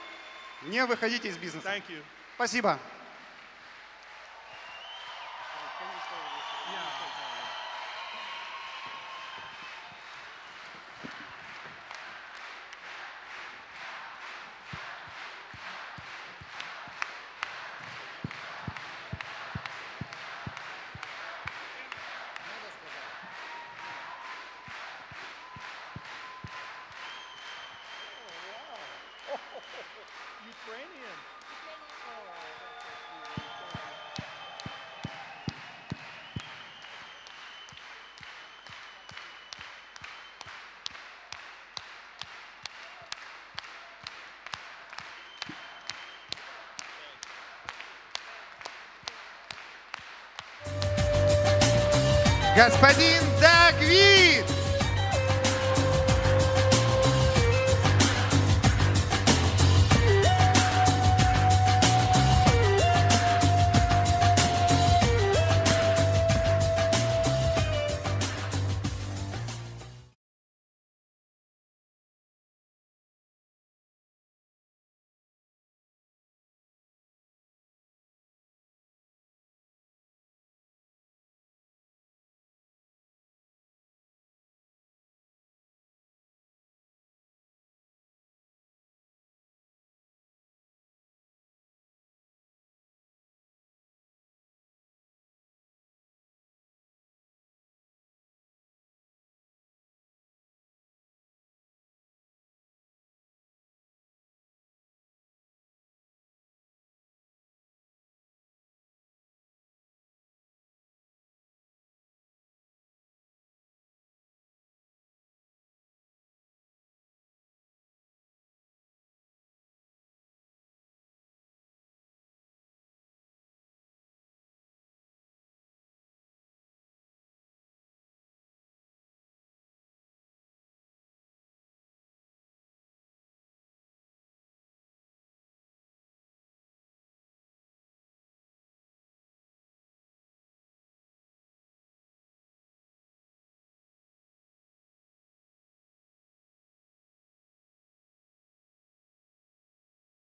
B: Не выходите из бизнеса.
A: Thank you.
B: Спасибо.
A: Ukrainian.
C: Господин